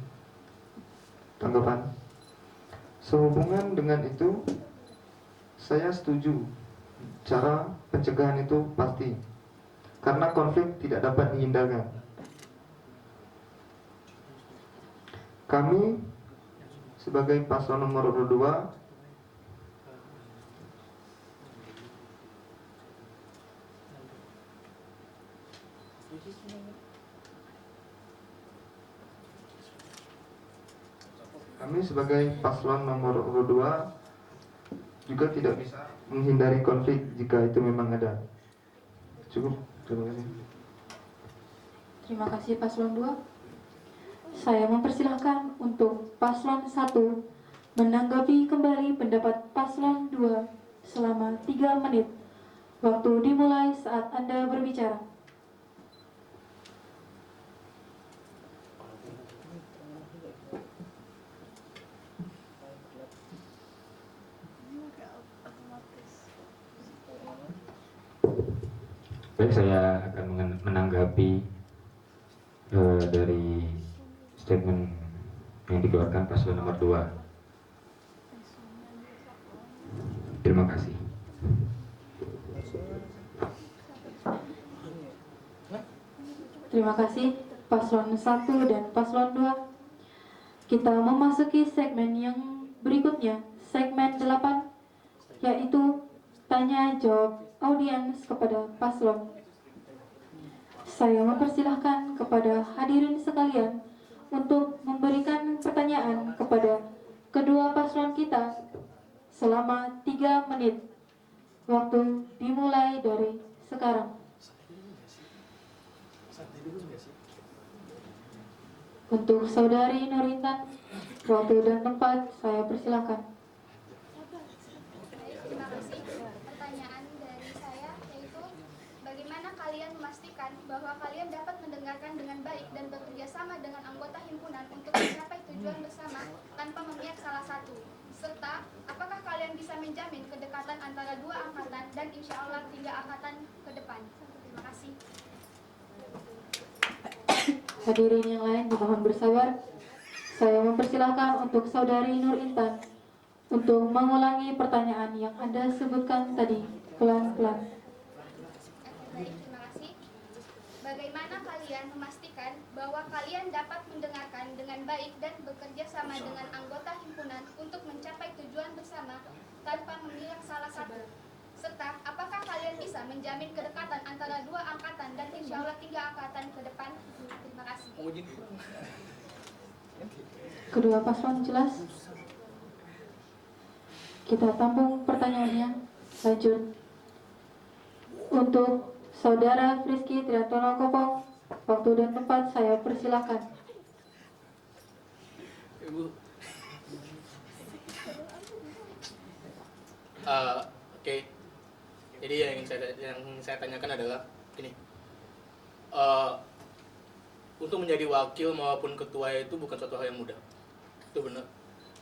tanggapan. Sehubungan dengan itu, saya setuju cara pencegahan itu pasti, karena konflik tidak dapat dihindarkan. Kami sebagai paslon nomor 2 juga tidak bisa menghindari konflik jika itu memang ada. Cukup, terima kasih. Terima kasih Paslon 2. Saya mempersilahkan untuk Paslon 1 menanggapi kembali pendapat Paslon 2 selama 3 menit. Waktu dimulai saat Anda berbicara. Baik, saya akan menanggapi dari statement yang dikeluarkan paslon nomor 2. Terima kasih. Terima kasih Paslon 1 dan Paslon 2. Kita memasuki segmen yang berikutnya, segmen 8, yaitu tanya jawab audiens kepada paslon. Saya mempersilahkan kepada hadirin sekalian untuk memberikan pertanyaan kepada kedua paslon kita selama 3 menit. Waktu dimulai dari sekarang. Untuk Saudari Nurintan, waktu dan tempat saya persilahkan. Terima kasih. Pertanyaan dari saya yaitu bagaimana kalian memastikan bahwa kalian dapat mendengarkan dengan baik dan bekerja sama dengan anggota himpunan untuk mencapai tujuan bersama tanpa memihak salah satu? Serta apakah kalian bisa menjamin kedekatan antara 2 angkatan dan insya Allah 3 angkatan ke depan? Terima kasih. Hadirin yang lain dimohon bersabar. Saya mempersilahkan untuk Saudari Nur Intan untuk mengulangi pertanyaan yang Anda sebutkan tadi pelan-pelan. Baik, terima kasih. Bagaimana kalian memastikan bahwa kalian dapat mendengarkan dengan baik dan bekerja sama dengan anggota himpunan untuk mencapai tujuan bersama tanpa memihak salah satu? Serta apakah kalian bisa menjamin kedekatan antara 2 angkatan dan insya Allah 3 angkatan ke depan? Terima kasih. Kedua paslon jelas? Kita tampung pertanyaannya. Lanjut. Untuk Saudara Frisky Triantono Kopong, waktu dan tempat saya persilakan. Oke. Jadi yang saya tanyakan adalah ini. Eh, untuk menjadi wakil maupun ketua itu bukan suatu hal yang mudah. Itu benar.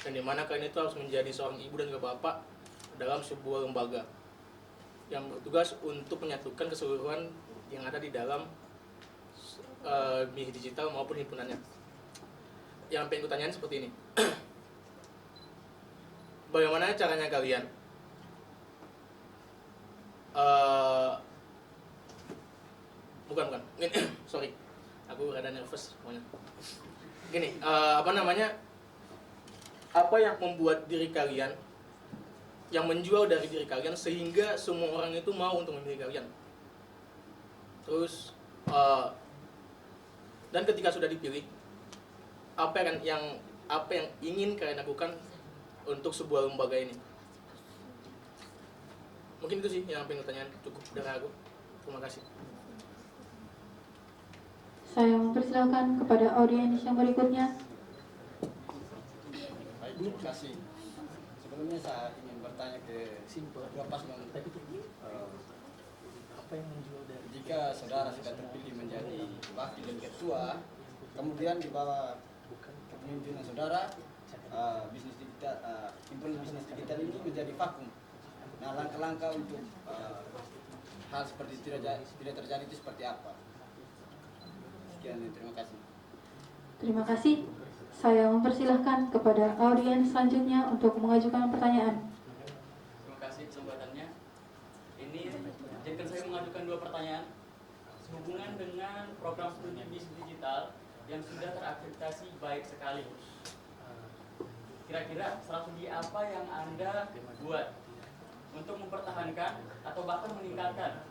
Dan dimana kalian itu harus menjadi seorang ibu dan bapak dalam sebuah lembaga yang bertugas untuk menyatukan keseluruhan yang ada di dalam bisnis digital maupun himpunannya. Yang pengen kutanyain seperti ini. Bagaimana caranya kalian bukan sorry, aku rada nervous pokoknya. Gini, apa yang membuat diri kalian, yang menjual dari diri kalian sehingga semua orang itu mau untuk memilih kalian. Terus dan ketika sudah dipilih, apa yang ingin kalian lakukan untuk sebuah lembaga ini? Mungkin itu sih yang pengen pertanyaan, cukup dari aku. Terima kasih. Saya mempersilakan kepada audiens yang berikutnya. Baik, terima kasih. Sebelumnya saya ingin bertanya ke dua paslon. Jika saudara sudah terpilih menjadi wakil dan ketua, kemudian di bawah kepemimpinan saudara, bisnis digital, himpunan bisnis digital ini menjadi vakum. Nah, langkah-langkah untuk hal seperti tidak terjadi itu seperti apa? Sekian, terima kasih. Terima kasih. Saya mempersilahkan kepada audiens selanjutnya untuk mengajukan pertanyaan. Terima kasih kesempatannya. Ini izinkan saya mengajukan 2 pertanyaan sehubungan dengan program studi bisnis digital yang sudah terakreditasi baik sekali. Kira-kira strategi apa yang Anda buat untuk mempertahankan atau bahkan meningkatkan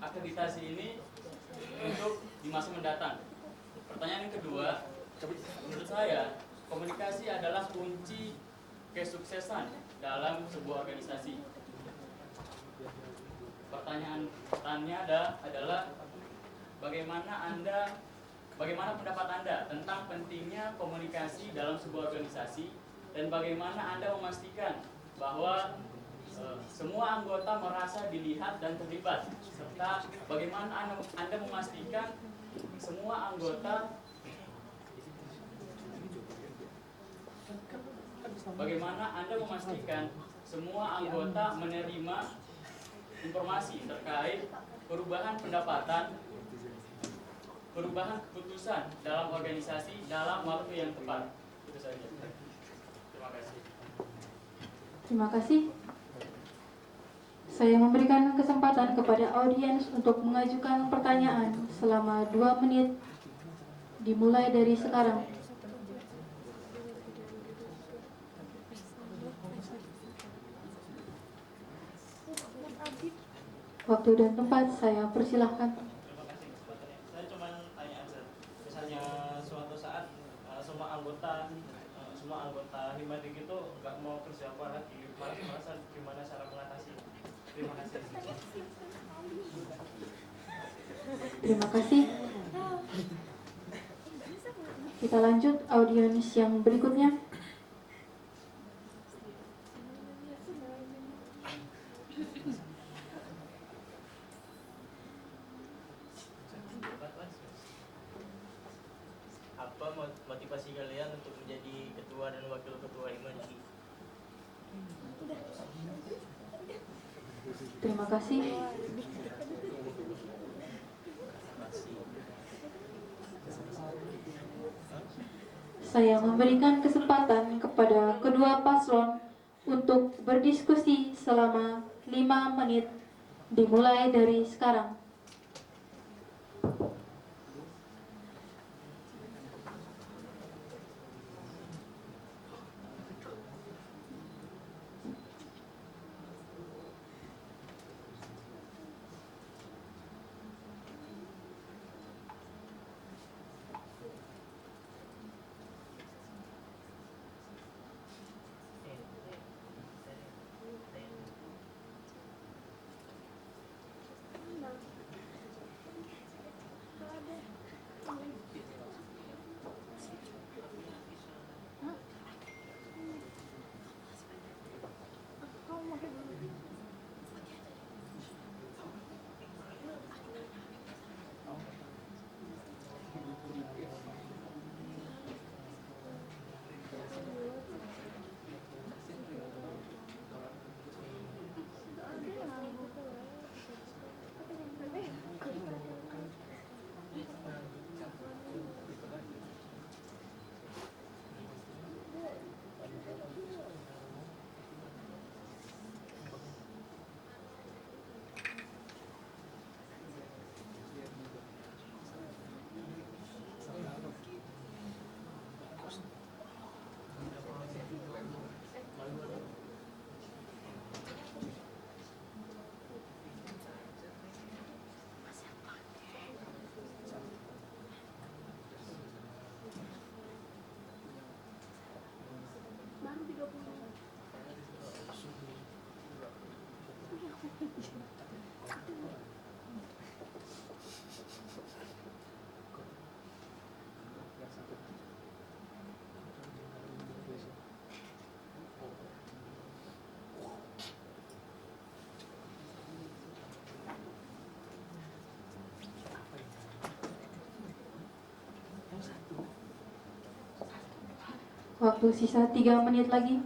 akreditasi ini untuk di masa mendatang? Pertanyaan yang kedua, menurut saya komunikasi adalah kunci kesuksesan dalam sebuah organisasi. Pertanyaannya adalah bagaimana pendapat Anda tentang pentingnya komunikasi dalam sebuah organisasi, dan bagaimana Anda memastikan bahwa semua anggota merasa dilihat dan terlibat, serta bagaimana Anda memastikan semua anggota menerima informasi terkait perubahan pendapatan, perubahan keputusan dalam organisasi dalam waktu yang tepat. Itu saja. Terima kasih. Terima kasih. Saya memberikan kesempatan kepada audiens untuk mengajukan pertanyaan selama 2 menit dimulai dari sekarang. Waktu dan tempat saya persilahkan. Terima kasih kesempatannya. Saya cuma tanya aja. Misalnya suatu saat semua anggota Himadik itu nggak mau kerja apa lagi, malas gimana cara mengatasi? Terima kasih. Terima kasih. Kita lanjut audiens yang berikutnya. Apa motivasi kalian untuk menjadi ketua dan wakil ketua Himadik? Terima kasih. Saya memberikan kesempatan kepada kedua paslon untuk berdiskusi selama 5 menit dimulai dari sekarang. Waktu sisa 3 menit lagi.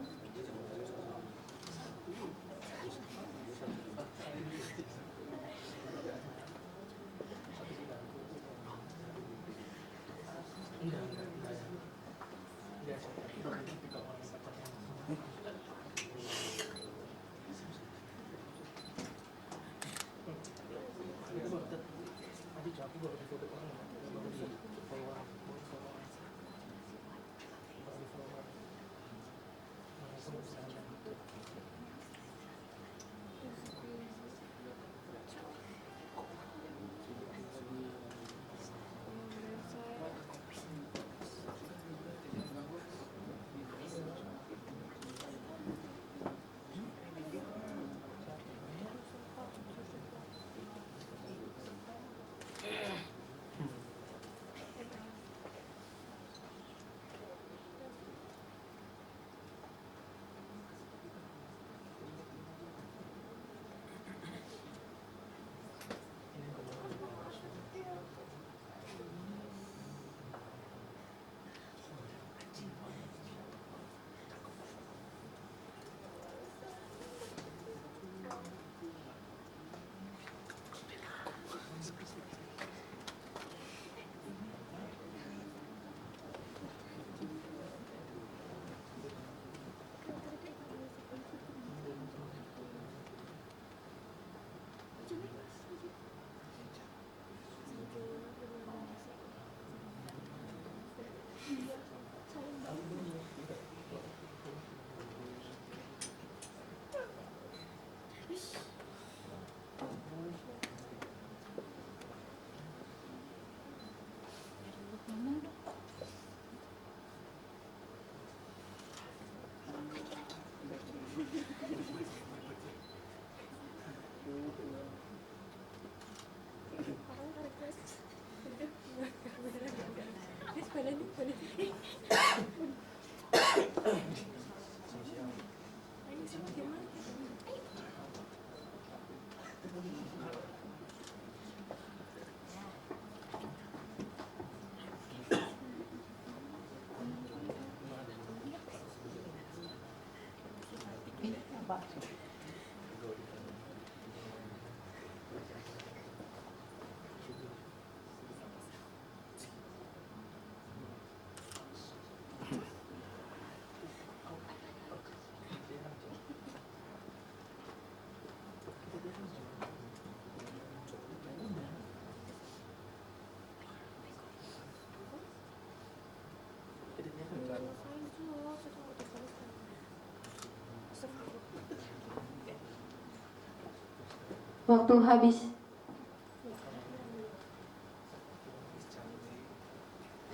Waktu habis.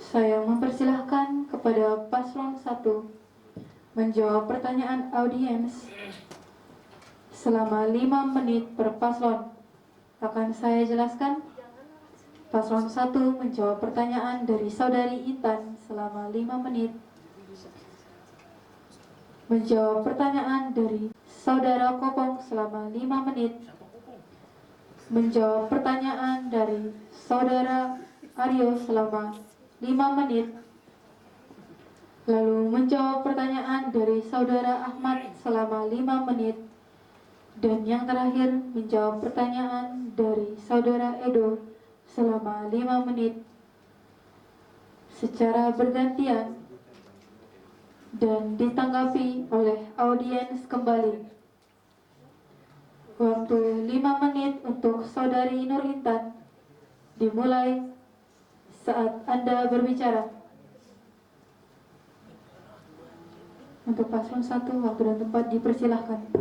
Saya mempersilahkan kepada paslon 1 menjawab pertanyaan audiens selama 5 menit per paslon. Akan saya jelaskan. Paslon 1 menjawab pertanyaan dari Saudari Intan selama 5 menit. Menjawab pertanyaan dari Saudara Kopong selama 5 menit. Menjawab pertanyaan dari Saudara Aryo selama 5 menit. Lalu menjawab pertanyaan dari Saudara Ahmad selama 5 menit. Dan yang terakhir menjawab pertanyaan dari Saudara Edo selama 5 menit. Secara bergantian dan ditanggapi oleh audiens kembali. Waktu 5 menit untuk Saudari Nur Intan dimulai saat Anda berbicara. Untuk paslon 1, waktu dan tempat dipersilahkan.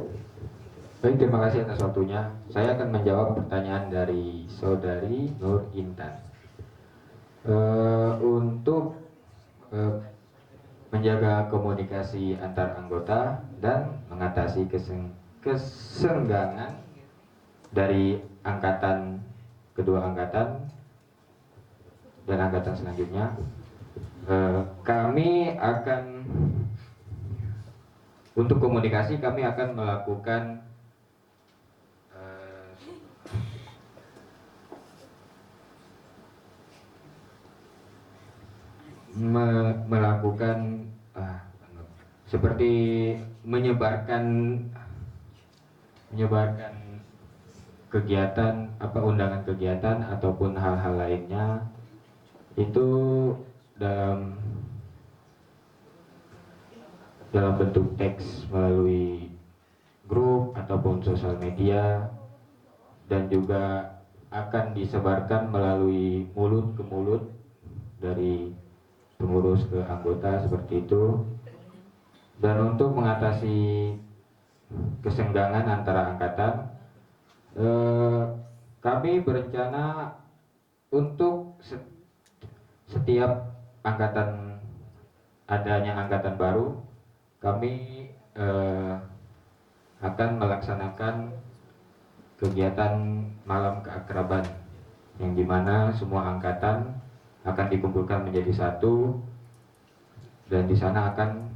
Baik, terima kasih atas waktunya. Saya akan menjawab pertanyaan dari Saudari Nur Intan. Untuk menjaga komunikasi antar anggota dan mengatasi kesenggangan dari kedua angkatan dan angkatan selanjutnya, kami akan untuk komunikasi kami akan melakukan seperti menyebarkan kegiatan undangan kegiatan ataupun hal-hal lainnya itu dalam bentuk teks melalui grup ataupun sosial media, dan juga akan disebarkan melalui mulut ke mulut dari pengurus ke anggota seperti itu. Dan untuk mengatasi kesenggangan antara angkatan, kami berencana untuk setiap adanya angkatan baru, kami akan melaksanakan kegiatan malam keakraban, yang dimana semua angkatan akan dikumpulkan menjadi satu, dan di sana akan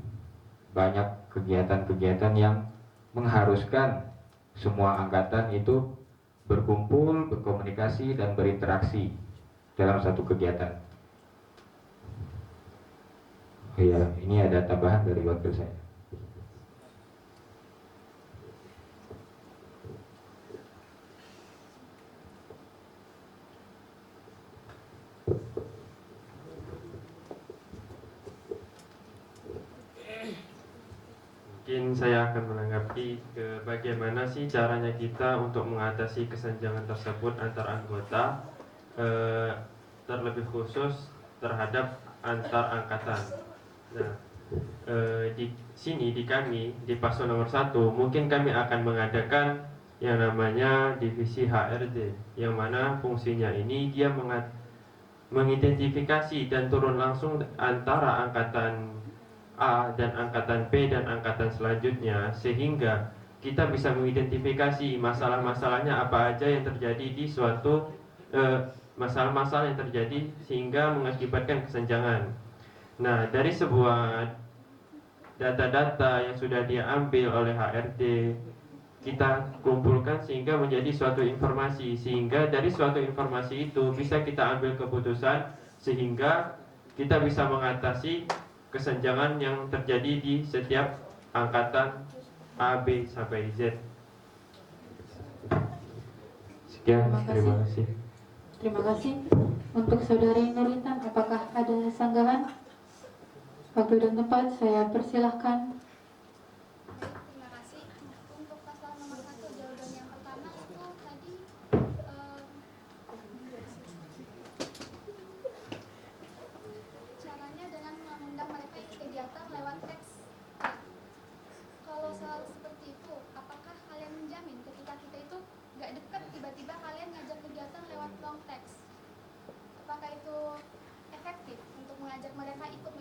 banyak kegiatan-kegiatan yang mengharuskan semua angkatan itu berkumpul, berkomunikasi, dan berinteraksi dalam satu kegiatan. Oh iya, ini ada tambahan dari wakil saya. Mungkin saya akan menanggapi bagaimana sih caranya kita untuk mengatasi kesenjangan tersebut antar anggota, terlebih khusus terhadap antar angkatan. Nah, di sini di kami di paslon nomor 1 mungkin kami akan mengadakan yang namanya divisi HRD, yang mana fungsinya ini dia mengidentifikasi dan turun langsung antara angkatan A dan angkatan B dan angkatan selanjutnya, sehingga kita bisa mengidentifikasi masalah-masalahnya apa aja yang terjadi di suatu masalah-masalah yang terjadi sehingga mengakibatkan kesenjangan. Nah, dari sebuah data-data yang sudah diambil oleh HRD, kita kumpulkan sehingga menjadi suatu informasi, sehingga dari suatu informasi itu bisa kita ambil keputusan sehingga kita bisa mengatasi kesenjangan yang terjadi di setiap angkatan A, B, sampai Z. Sekian, terima kasih. Terima kasih. Untuk Saudari Nurintan, apakah ada sanggahan? Waktu dan tempat saya persilahkan. Terima kasih. Untuk pasal nomor 1 jawaban yang pertama itu tadi caranya dengan mengundang mereka ikut kegiatan lewat teks. Kalau soal seperti itu, apakah kalian menjamin ketika kita itu gak dekat tiba-tiba kalian ngajak kegiatan lewat long text? Apakah itu efektif untuk mengajak mereka ikut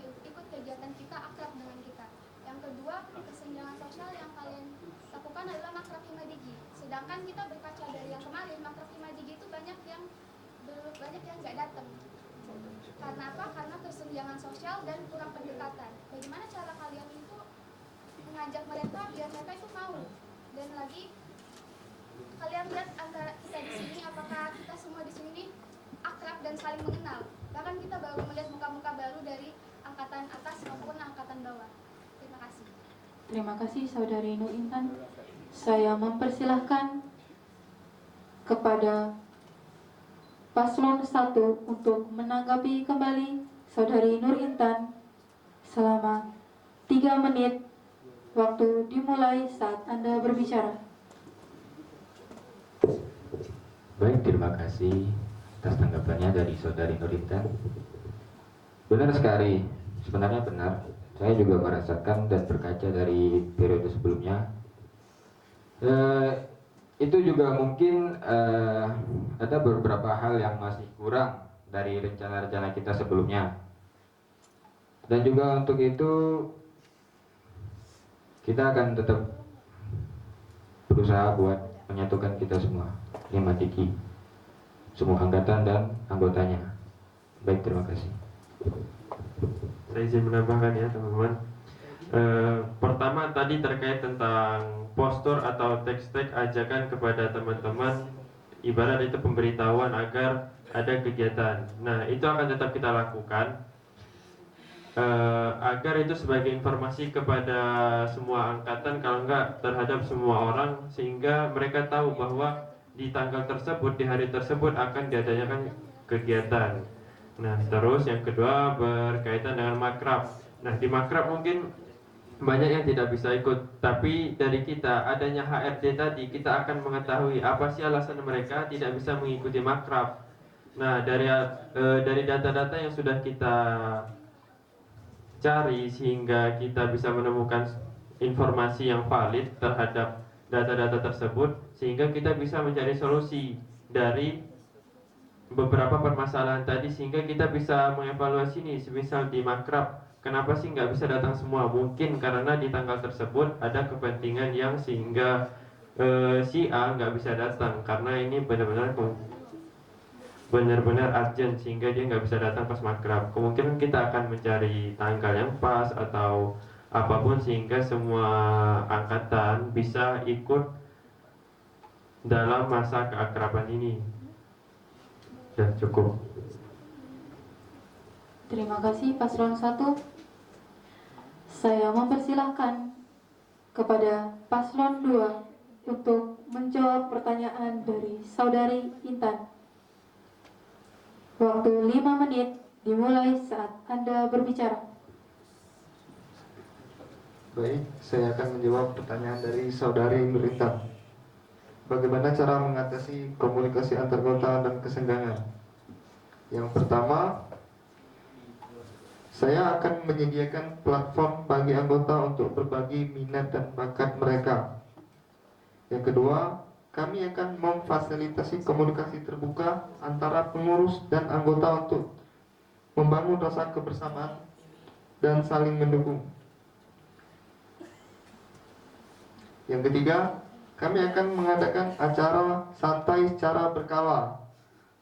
kegiatan kita, akrab dengan kita? Yang kedua, kesenjangan sosial yang kalian lakukan adalah makrab himadigi. Sedangkan kita berkaca dari yang kemarin, makrab himadigi itu banyak yang nggak datang. Karena apa? Karena kesenjangan sosial dan kurang pendekatan. Bagaimana cara kalian itu mengajak mereka biar mereka itu mau? Dan lagi, kalian lihat antara kita di sini, apakah kita semua di sini akrab dan saling mengenal? Bahkan kita baru melihat muka-muka baru dari angkatan atas maupun angkatan bawah. Terima kasih. Terima kasih Saudari Nur Intan. Saya mempersilahkan kepada Paslon 1 untuk menanggapi kembali Saudari Nur Intan selama 3 menit. Waktu dimulai saat Anda berbicara. Baik, terima kasih atas tanggapannya dari Saudari Nur Intan. Benar sekali, sebenarnya benar. Saya juga merasakan dan berkaca dari periode sebelumnya. Itu juga mungkin ada beberapa hal yang masih kurang dari rencana-rencana kita sebelumnya. Dan juga untuk itu kita akan tetap berusaha buat menyatukan kita semua, Himadigi, semua angkatan dan anggotanya. Baik, terima kasih. Saya izin menambahkan ya teman-teman. Pertama tadi terkait tentang postur atau teks-teks ajakan kepada teman-teman, ibarat itu pemberitahuan agar ada kegiatan. Nah, itu akan tetap kita lakukan. agar itu sebagai informasi kepada semua angkatan, kalau enggak terhadap semua orang, sehingga mereka tahu bahwa di tanggal tersebut, di hari tersebut akan diadakan kegiatan. Nah, terus yang kedua berkaitan dengan makrab. Nah, di makrab mungkin banyak yang tidak bisa ikut, tapi dari kita adanya HRD tadi, kita akan mengetahui apa sih alasan mereka tidak bisa mengikuti makrab. Nah, dari data-data yang sudah kita cari, sehingga kita bisa menemukan informasi yang valid terhadap data-data tersebut, sehingga kita bisa mencari solusi dari beberapa permasalahan tadi, sehingga kita bisa mengevaluasi nih, semisal di makrab kenapa sih nggak bisa datang semua, mungkin karena di tanggal tersebut ada kepentingan yang sehingga si A nggak bisa datang karena ini benar-benar urgent, sehingga dia nggak bisa datang pas makrab. Kemungkinan kita akan mencari tanggal yang pas atau apapun, sehingga semua angkatan bisa ikut dalam masa keakraban ini. Dan cukup. Terima kasih Paslon 1. Saya mempersilahkan kepada Paslon 2 untuk menjawab pertanyaan dari Saudari Intan. Waktu 5 menit dimulai saat Anda berbicara. Baik, saya akan menjawab pertanyaan dari Saudari Nur Intan. Bagaimana cara mengatasi komunikasi antar kota dan kesenggangan? Yang pertama, saya akan menyediakan platform bagi anggota untuk berbagi minat dan bakat mereka. Yang kedua, kami akan memfasilitasi komunikasi terbuka antara pengurus dan anggota untuk membangun rasa kebersamaan dan saling mendukung. Yang ketiga, kami akan mengadakan acara santai secara berkala,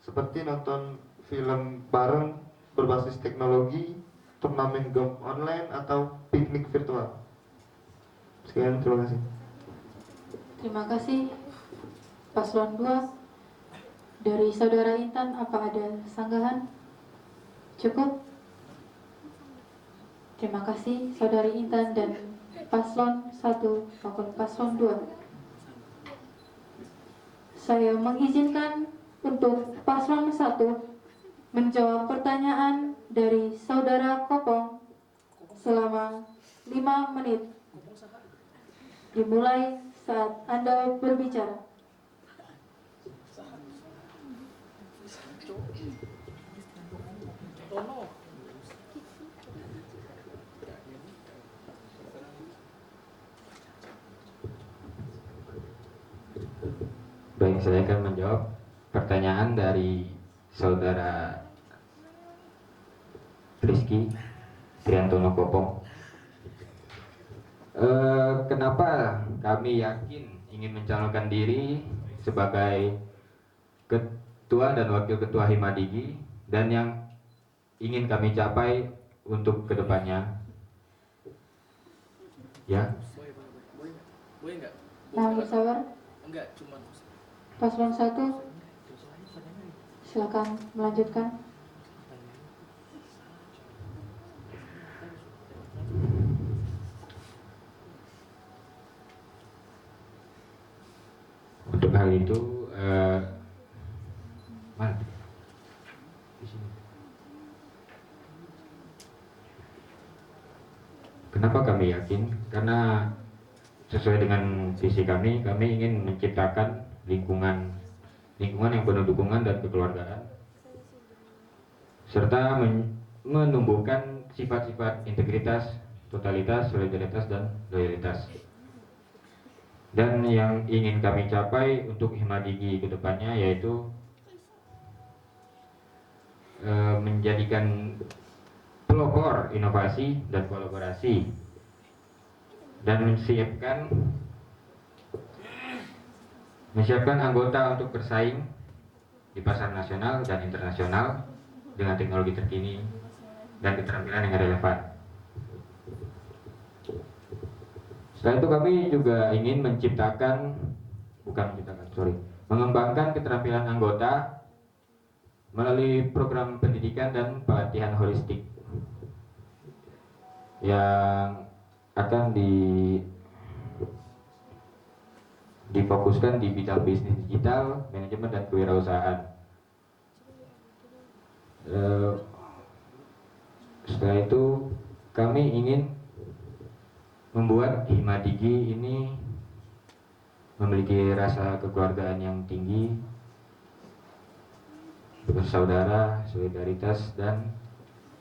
seperti nonton film bareng berbasis teknologi, turnamen game online, atau piknik virtual. Sekian, terima kasih. Terima kasih Paslon 2. Dari Saudara Intan, apa ada sanggahan? Cukup? Terima kasih Saudari Intan dan Paslon 1 maupun Paslon 2. Saya mengizinkan untuk Paslon 1 menjawab pertanyaan dari Saudara Kopong selama 5 menit. Dimulai saat Anda berbicara. Baik, saya akan menjawab pertanyaan dari Saudara Rizky Triantono Kopong. Kenapa kami yakin ingin mencalonkan diri sebagai ketua dan wakil ketua Himadigi, dan yang ingin kami capai untuk kedepannya? Ya. Boleh nggak? Mohon bersabar. Enggak, cuma Paslon 1, silakan melanjutkan. Untuk hal itu, mana? Di sini. Kenapa kami yakin? Karena sesuai dengan visi kami ingin menciptakan lingkungan yang penuh dukungan dan kekeluargaan, serta menumbuhkan sifat-sifat integritas, totalitas, solidaritas, dan loyalitas. Dan yang ingin kami capai untuk Himadigi ke depannya yaitu menjadikan pelopor inovasi dan kolaborasi, dan menyiapkan anggota untuk bersaing di pasar nasional dan internasional dengan teknologi terkini dan keterampilan yang relevan. Setelah itu kami juga ingin mengembangkan keterampilan anggota melalui program pendidikan dan pelatihan holistik yang akan difokuskan di bidang bisnis digital, manajemen dan kewirausahaan. Setelah itu kami ingin membuat Himadigi ini memiliki rasa kekeluargaan yang tinggi, bersaudara, solidaritas, dan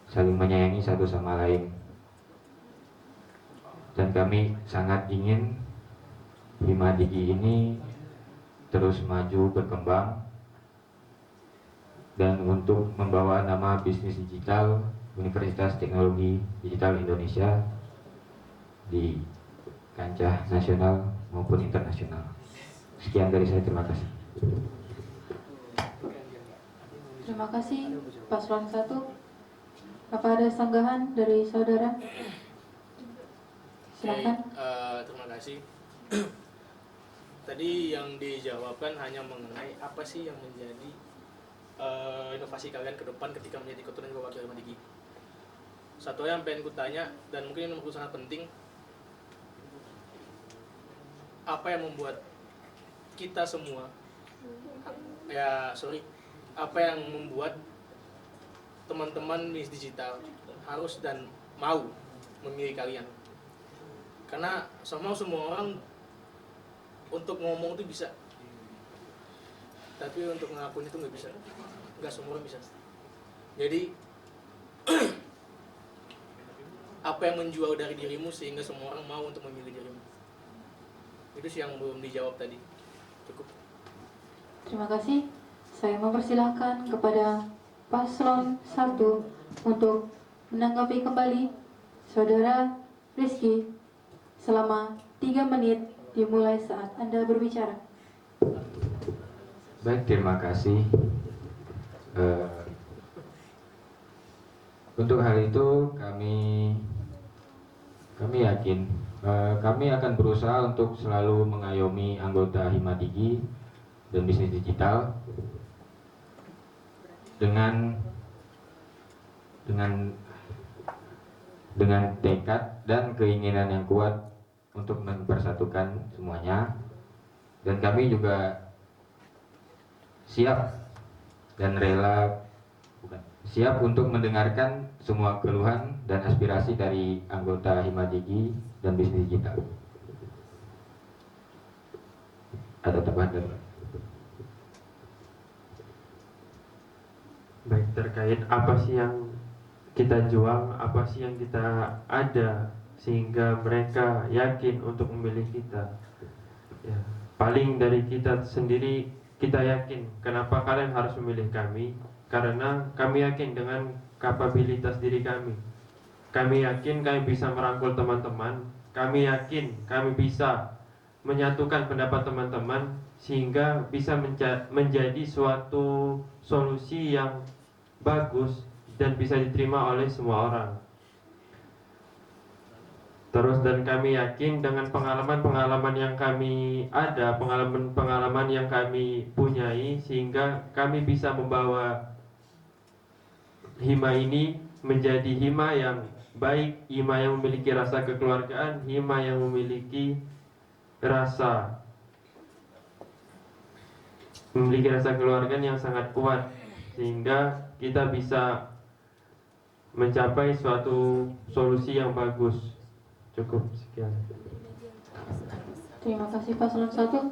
saling menyayangi satu sama lain. Dan kami sangat ingin Himadigi ini terus maju berkembang dan untuk membawa nama bisnis digital Universitas Teknologi Digital Indonesia di kancah nasional maupun internasional. Sekian dari saya, terima kasih. Terima kasih Paslon 1. Apa ada sanggahan dari saudara? Silakan. Terima kasih. Tadi yang dijawabkan hanya mengenai apa sih yang menjadi inovasi kalian ke depan ketika menjadi ketua dan wakil Himadigi. Satu yang pengen kutanya dan mungkin ini menurutku sangat penting, apa yang membuat kita semua apa yang membuat teman-teman bisnis digital harus dan mau memilih kalian? Karena semua orang untuk ngomong itu bisa, tapi untuk ngelakuin itu nggak bisa, nggak semua orang bisa. Jadi apa yang menjual dari dirimu sehingga semua orang mau untuk memilih dirimu? Itu sih yang belum dijawab tadi. Cukup. Terima kasih. Saya mempersilahkan kepada Paslon 1 untuk menanggapi kembali Saudara Rizky selama 3 menit dimulai saat Anda berbicara. Baik, terima kasih. Untuk hal itu kami yakin kami akan berusaha untuk selalu mengayomi anggota Himadigi dan bisnis digital dengan tekad dan keinginan yang kuat untuk mempersatukan semuanya, dan kami juga siap untuk mendengarkan semua keluhan dan aspirasi dari anggota Himadigi dan bisnis digital. Ada tambahan dari Pak? Baik, terkait apa sih yang kita jual, apa sih yang kita ada sehingga mereka yakin untuk memilih kita. Ya, paling dari kita sendiri, kita yakin kenapa kalian harus memilih kami, karena kami yakin dengan kapabilitas diri kami. Kami yakin kami bisa merangkul teman-teman, kami yakin kami bisa menyatukan pendapat teman-teman sehingga bisa menjadi suatu solusi yang bagus dan bisa diterima oleh semua orang. Terus dan kami yakin dengan pengalaman-pengalaman yang kami ada, pengalaman-pengalaman yang kami punyai, sehingga kami bisa membawa Hima ini menjadi Hima yang baik, Hima yang memiliki rasa kekeluargaan, Hima yang memiliki rasa kekeluargaan yang sangat kuat, sehingga kita bisa mencapai suatu solusi yang bagus. Cukup sekian. Terima kasih Paslon 1.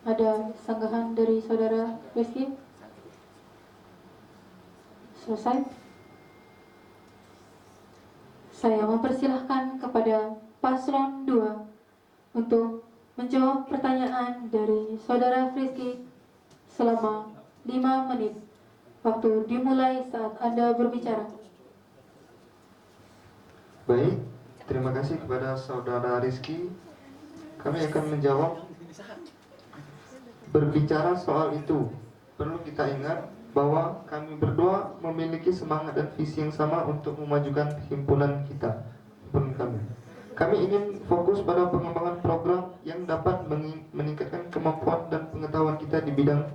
Ada sanggahan dari Saudara Rizky? Selesai. Saya mempersilahkan kepada Paslon 2 untuk menjawab pertanyaan dari Saudara Rizky selama 5 menit. Waktu dimulai saat Anda berbicara. Baik, terima kasih kepada Saudara Rizky. Kami akan menjawab. Berbicara soal itu, perlu kita ingat bahwa kami berdua memiliki semangat dan visi yang sama untuk memajukan himpunan kita, himpunan kami. Kami ingin fokus pada pengembangan program yang dapat meningkatkan kemampuan dan pengetahuan kita di bidang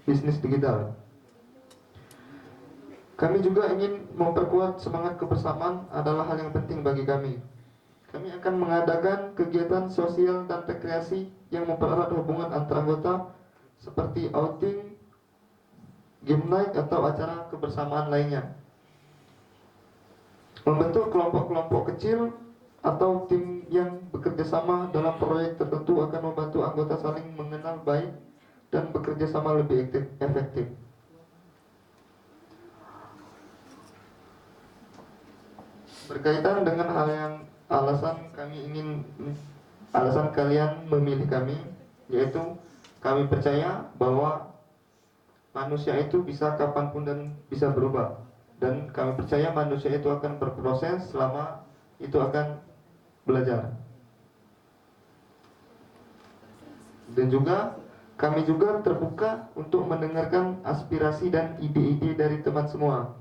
bisnis digital. Kami juga ingin memperkuat semangat kebersamaan adalah hal yang penting bagi kami. Kami akan mengadakan kegiatan sosial dan rekreasi yang mempererat hubungan antar anggota seperti outing, game night, atau acara kebersamaan lainnya. Membentuk kelompok-kelompok kecil atau tim yang bekerja sama dalam proyek tertentu akan membantu anggota saling mengenal baik dan bekerja sama lebih efektif. Berkaitan dengan hal yang alasan kalian memilih kami, yaitu kami percaya bahwa manusia itu bisa kapanpun dan bisa berubah, dan kami percaya manusia itu akan berproses selama itu akan belajar. Dan juga kami juga terbuka untuk mendengarkan aspirasi dan ide-ide dari teman semua.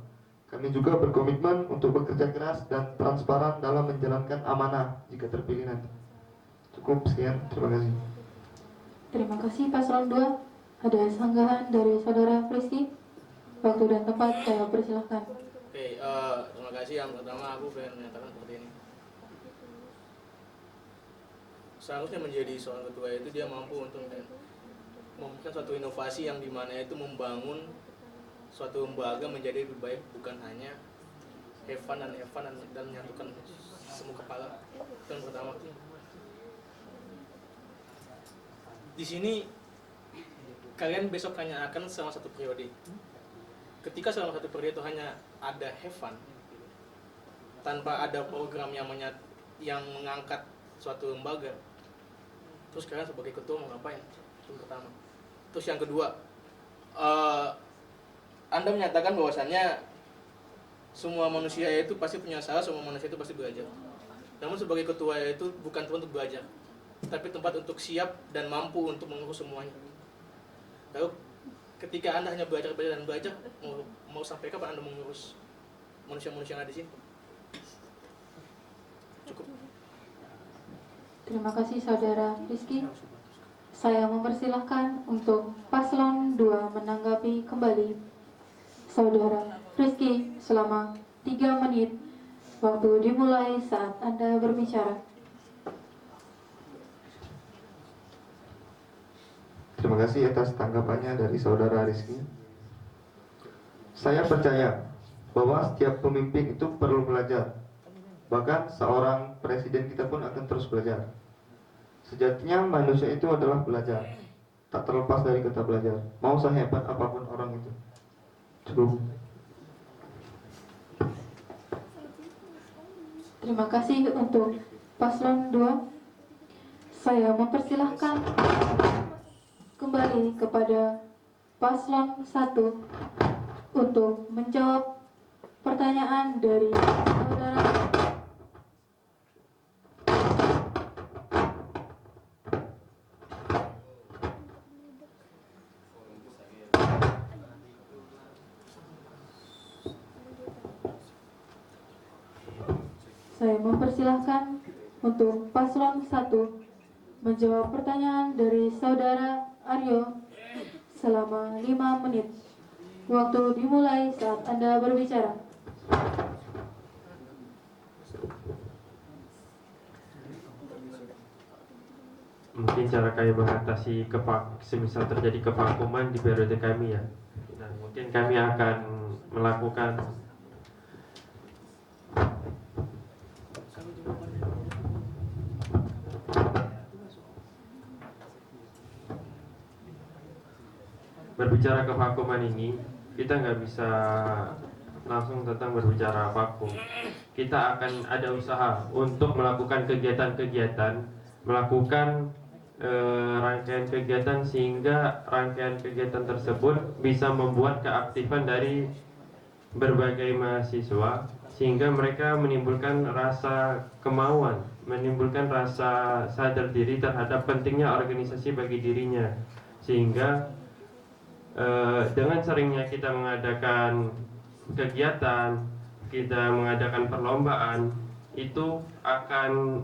Kami juga berkomitmen untuk bekerja keras dan transparan dalam menjalankan amanah jika terpilih nanti. Cukup sekian, terima kasih. Terima kasih Paslon 2. Ada sanggahan dari Saudara Friski? Waktu dan tempat saya persilahkan. Oke, terima kasih. Yang pertama aku pengen menyatakan seperti ini. Seharusnya menjadi seorang ketua itu dia mampu untuk memberikan suatu inovasi yang dimana itu membangun suatu lembaga menjadi lebih baik, bukan hanya have fun dan menyatukan semua kepala. Itu yang pertama. Di sini kalian besok hanya akan selama satu periode. Ketika selama satu periode itu hanya ada have fun, tanpa ada program yang mengangkat suatu lembaga, terus kalian sebagai ketua mau ngapain? Itu yang pertama. Terus yang kedua, Anda menyatakan bahwasannya semua manusia itu pasti punya salah, semua manusia itu pasti belajar. Namun sebagai ketua itu bukan tempat untuk belajar, tapi tempat untuk siap dan mampu untuk mengurus semuanya. Lalu ketika Anda hanya belajar dan belajar, mau sampai kapan Anda mengurus manusia-manusia yang ada di sini? Cukup. Terima kasih Saudara Rizky. Saya mempersilahkan untuk Paslon 2 menanggapi kembali. Saudara Rizky, selama 3 menit. Waktu dimulai saat Anda berbicara. Terima kasih atas tanggapannya dari Saudara Rizky. Saya percaya bahwa setiap pemimpin itu perlu belajar. Bahkan seorang presiden kita pun akan terus belajar. Sejatinya manusia itu adalah belajar. Tak terlepas dari kata belajar. Mau sehebat apapun orang itu. Cukup. Terima kasih untuk Paslon 2. Saya mempersilahkan kembali kepada Paslon 1 untuk menjawab pertanyaan dari Saudara. Saya mempersilahkan untuk Paslon 1 menjawab pertanyaan dari Saudara Aryo selama 5 menit. Waktu dimulai saat Anda berbicara. Mungkin cara kami mengatasi semisal terjadi kevakuman di periode kami ya. Nah, mungkin kami akan melakukan berbicara kevakuman ini, kita nggak bisa langsung tentang berbicara vakum. Kita akan ada usaha untuk melakukan kegiatan-kegiatan, melakukan rangkaian kegiatan sehingga rangkaian kegiatan tersebut bisa membuat keaktifan dari berbagai mahasiswa sehingga mereka menimbulkan rasa kemauan, menimbulkan rasa sadar diri terhadap pentingnya organisasi bagi dirinya, sehingga dengan seringnya kita mengadakan kegiatan, kita mengadakan perlombaan, itu akan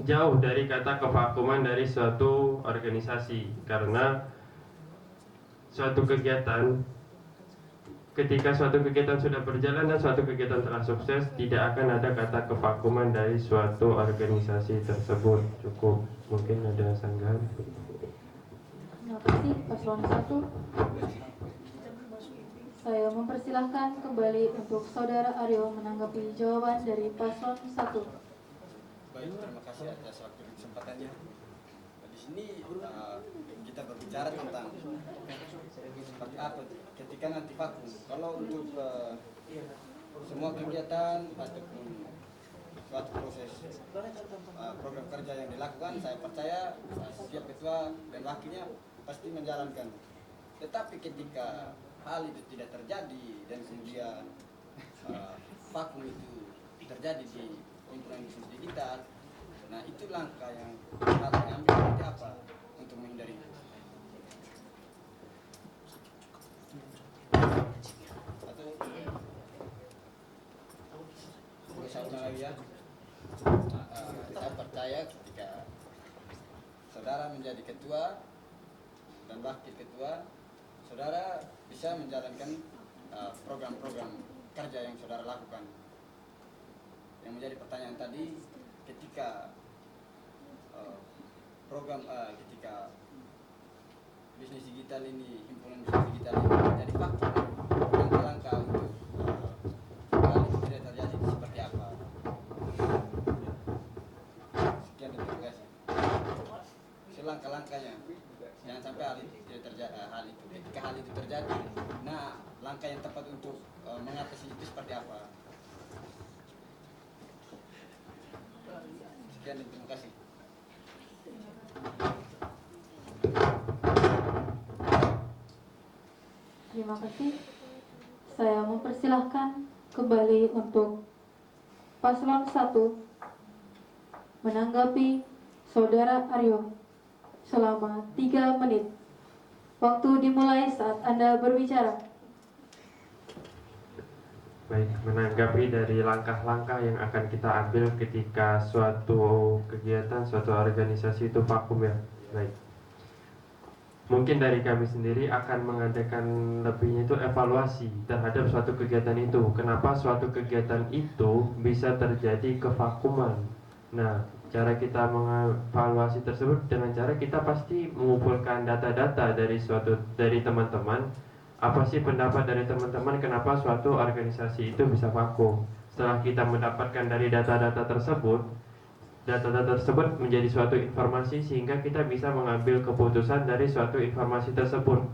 jauh dari kata kevakuman dari suatu organisasi. Karena suatu kegiatan ketika suatu kegiatan sudah berjalan dan suatu kegiatan telah sukses, tidak akan ada kata kevakuman dari suatu organisasi tersebut. Cukup. Mungkin ada sanggahan. Terima kasih paslon 1. Saya mempersilahkan kembali untuk Saudara Aryo menanggapi jawaban dari paslon 1. Baik, terima kasih atas waktu dan kesempatannya. Di sini kita berbicara tentang seperti apa ketika nanti vakum. Kalau untuk semua kegiatan ataupun suatu proses program kerja yang dilakukan, saya percaya setiap ketua dan wakilnya pasti menjalankan. Tetapi ketika hal itu tidak terjadi dan kemudian vakum itu terjadi di himpunan bisnis digital, nah itu langkah yang harus diambil seperti apa untuk menghindari itu. Atau misalnya lagi ya, saya percaya ketika saudara menjadi ketua dan wakil ketua, saudara bisa menjalankan program-program kerja yang saudara lakukan. Yang menjadi pertanyaan tadi, ketika ketika bisnis digital ini, himpunan bisnis digital ini menjadi vakum, langkah-langkah untuk hal itu tidak terjadi seperti apa? Sekian, terima kasih. Selangkah-langkahnya, jangan sampai hal itu tidak terjadi. Ketika hal itu terjadi, nah langkah yang tepat untuk mengatasi itu seperti apa? Sekian, terima kasih. Terima kasih. Saya mempersilahkan kembali untuk paslon 1 menanggapi Saudara Aryo selama 3 menit. Waktu dimulai saat Anda berbicara. Baik, menanggapi dari langkah-langkah yang akan kita ambil ketika suatu kegiatan, suatu organisasi itu vakum ya. Baik. Mungkin dari kami sendiri akan mengadakan lebihnya itu evaluasi terhadap suatu kegiatan itu. Kenapa suatu kegiatan itu bisa terjadi kevakuman? Nah, cara kita mengevaluasi tersebut dengan cara kita pasti mengumpulkan data-data dari teman-teman. Apa sih pendapat dari teman-teman kenapa suatu organisasi itu bisa vakum? Setelah kita mendapatkan dari data-data tersebut menjadi suatu informasi sehingga kita bisa mengambil keputusan dari suatu informasi tersebut.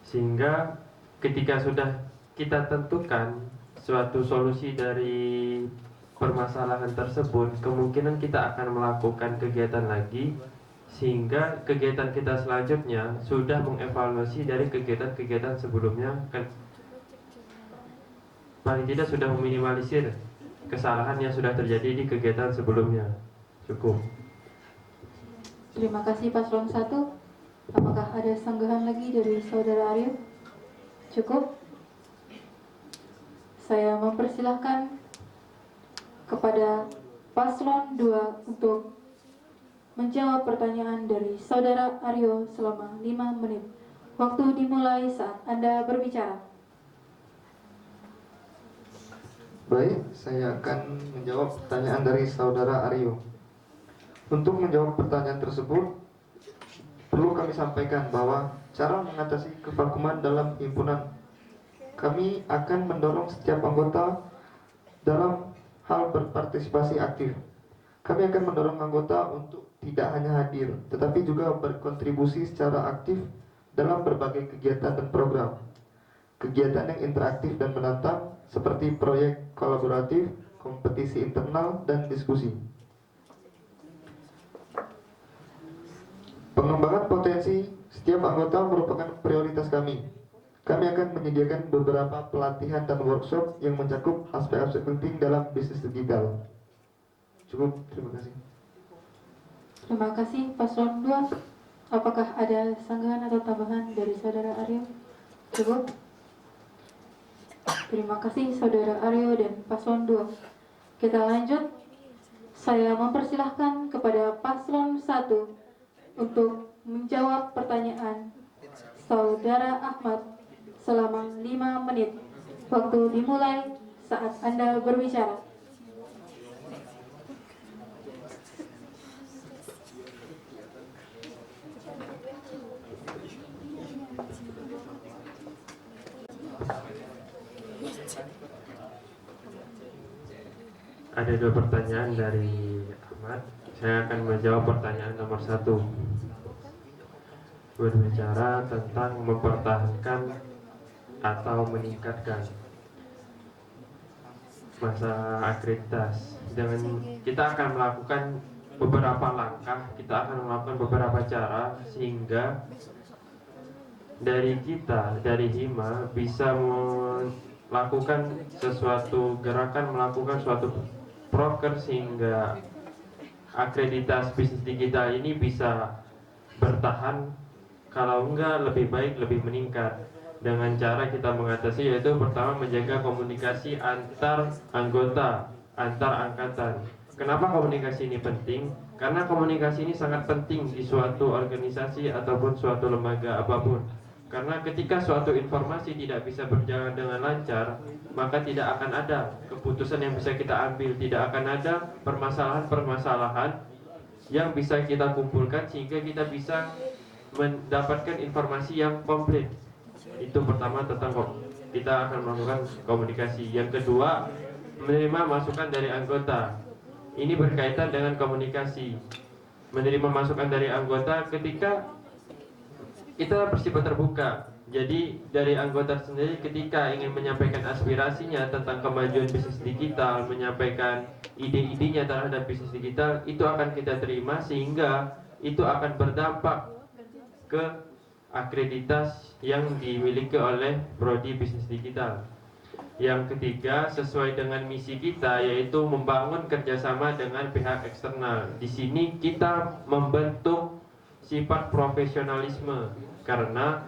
Sehingga ketika sudah kita tentukan suatu solusi dari permasalahan tersebut, kemungkinan kita akan melakukan kegiatan lagi sehingga kegiatan kita selanjutnya sudah mengevaluasi dari kegiatan-kegiatan sebelumnya, paling tidak sudah meminimalisir kesalahan yang sudah terjadi di kegiatan sebelumnya. Cukup. Terima kasih paslon 1. Apakah ada sanggahan lagi dari Saudara Aryo? Cukup. Saya mempersilahkan kepada paslon 2 untuk menjawab pertanyaan dari Saudara Aryo selama 5 menit. Waktu dimulai saat Anda berbicara. Baik, saya akan menjawab pertanyaan dari Saudara Aryo. Untuk menjawab pertanyaan tersebut, perlu kami sampaikan bahwa cara mengatasi kevakuman dalam himpunan, kami akan mendorong setiap anggota dalam hal berpartisipasi aktif. Kami akan mendorong anggota untuk tidak hanya hadir, tetapi juga berkontribusi secara aktif dalam berbagai kegiatan dan program. Kegiatan yang interaktif dan menantang seperti proyek kolaboratif, kompetisi internal, dan diskusi. Pengembangan potensi setiap anggota merupakan prioritas kami. Kami akan menyediakan beberapa pelatihan dan workshop yang mencakup aspek-aspek penting dalam bisnis digital. Cukup, terima kasih. Terima kasih paslon 2. Apakah ada sanggahan atau tambahan dari Saudara Aryo? Cukup. Terima kasih Saudara Aryo dan paslon 2. Kita lanjut. Saya mempersilahkan kepada paslon 1 untuk menjawab pertanyaan Saudara Ahmad selama 5 menit. Waktu dimulai saat Anda berbicara. Ada 2 pertanyaan dari Ahmad. Saya akan menjawab pertanyaan nomor 1. Berbicara tentang mempertahankan atau meningkatkan masa akreditasi. Dengan kita akan melakukan beberapa langkah, kita akan melakukan beberapa cara sehingga dari kita, dari Hima bisa melakukan sesuatu gerakan, melakukan suatu proker sehingga akreditasi bisnis digital ini bisa bertahan, kalau enggak lebih baik, lebih meningkat. Dengan cara kita mengatasi yaitu pertama menjaga komunikasi antar anggota, antar angkatan. Kenapa komunikasi ini penting? Karena komunikasi ini sangat penting di suatu organisasi ataupun suatu lembaga apapun. Karena ketika suatu informasi tidak bisa berjalan dengan lancar, maka tidak akan ada keputusan yang bisa kita ambil, tidak akan ada permasalahan-permasalahan yang bisa kita kumpulkan sehingga kita bisa mendapatkan informasi yang komplit. Itu pertama tentang kita akan melakukan komunikasi. Yang kedua, menerima masukan dari anggota. Ini berkaitan dengan komunikasi. Menerima masukan dari anggota ketika kita bersifat terbuka. Jadi dari anggota sendiri ketika ingin menyampaikan aspirasinya tentang kemajuan bisnis digital, menyampaikan ide-idenya terhadap bisnis digital, itu akan kita terima sehingga itu akan berdampak ke akreditasi yang dimiliki oleh prodi bisnis digital. Yang ketiga, sesuai dengan misi kita yaitu membangun kerjasama dengan pihak eksternal. Di sini kita membentuk sifat profesionalisme karena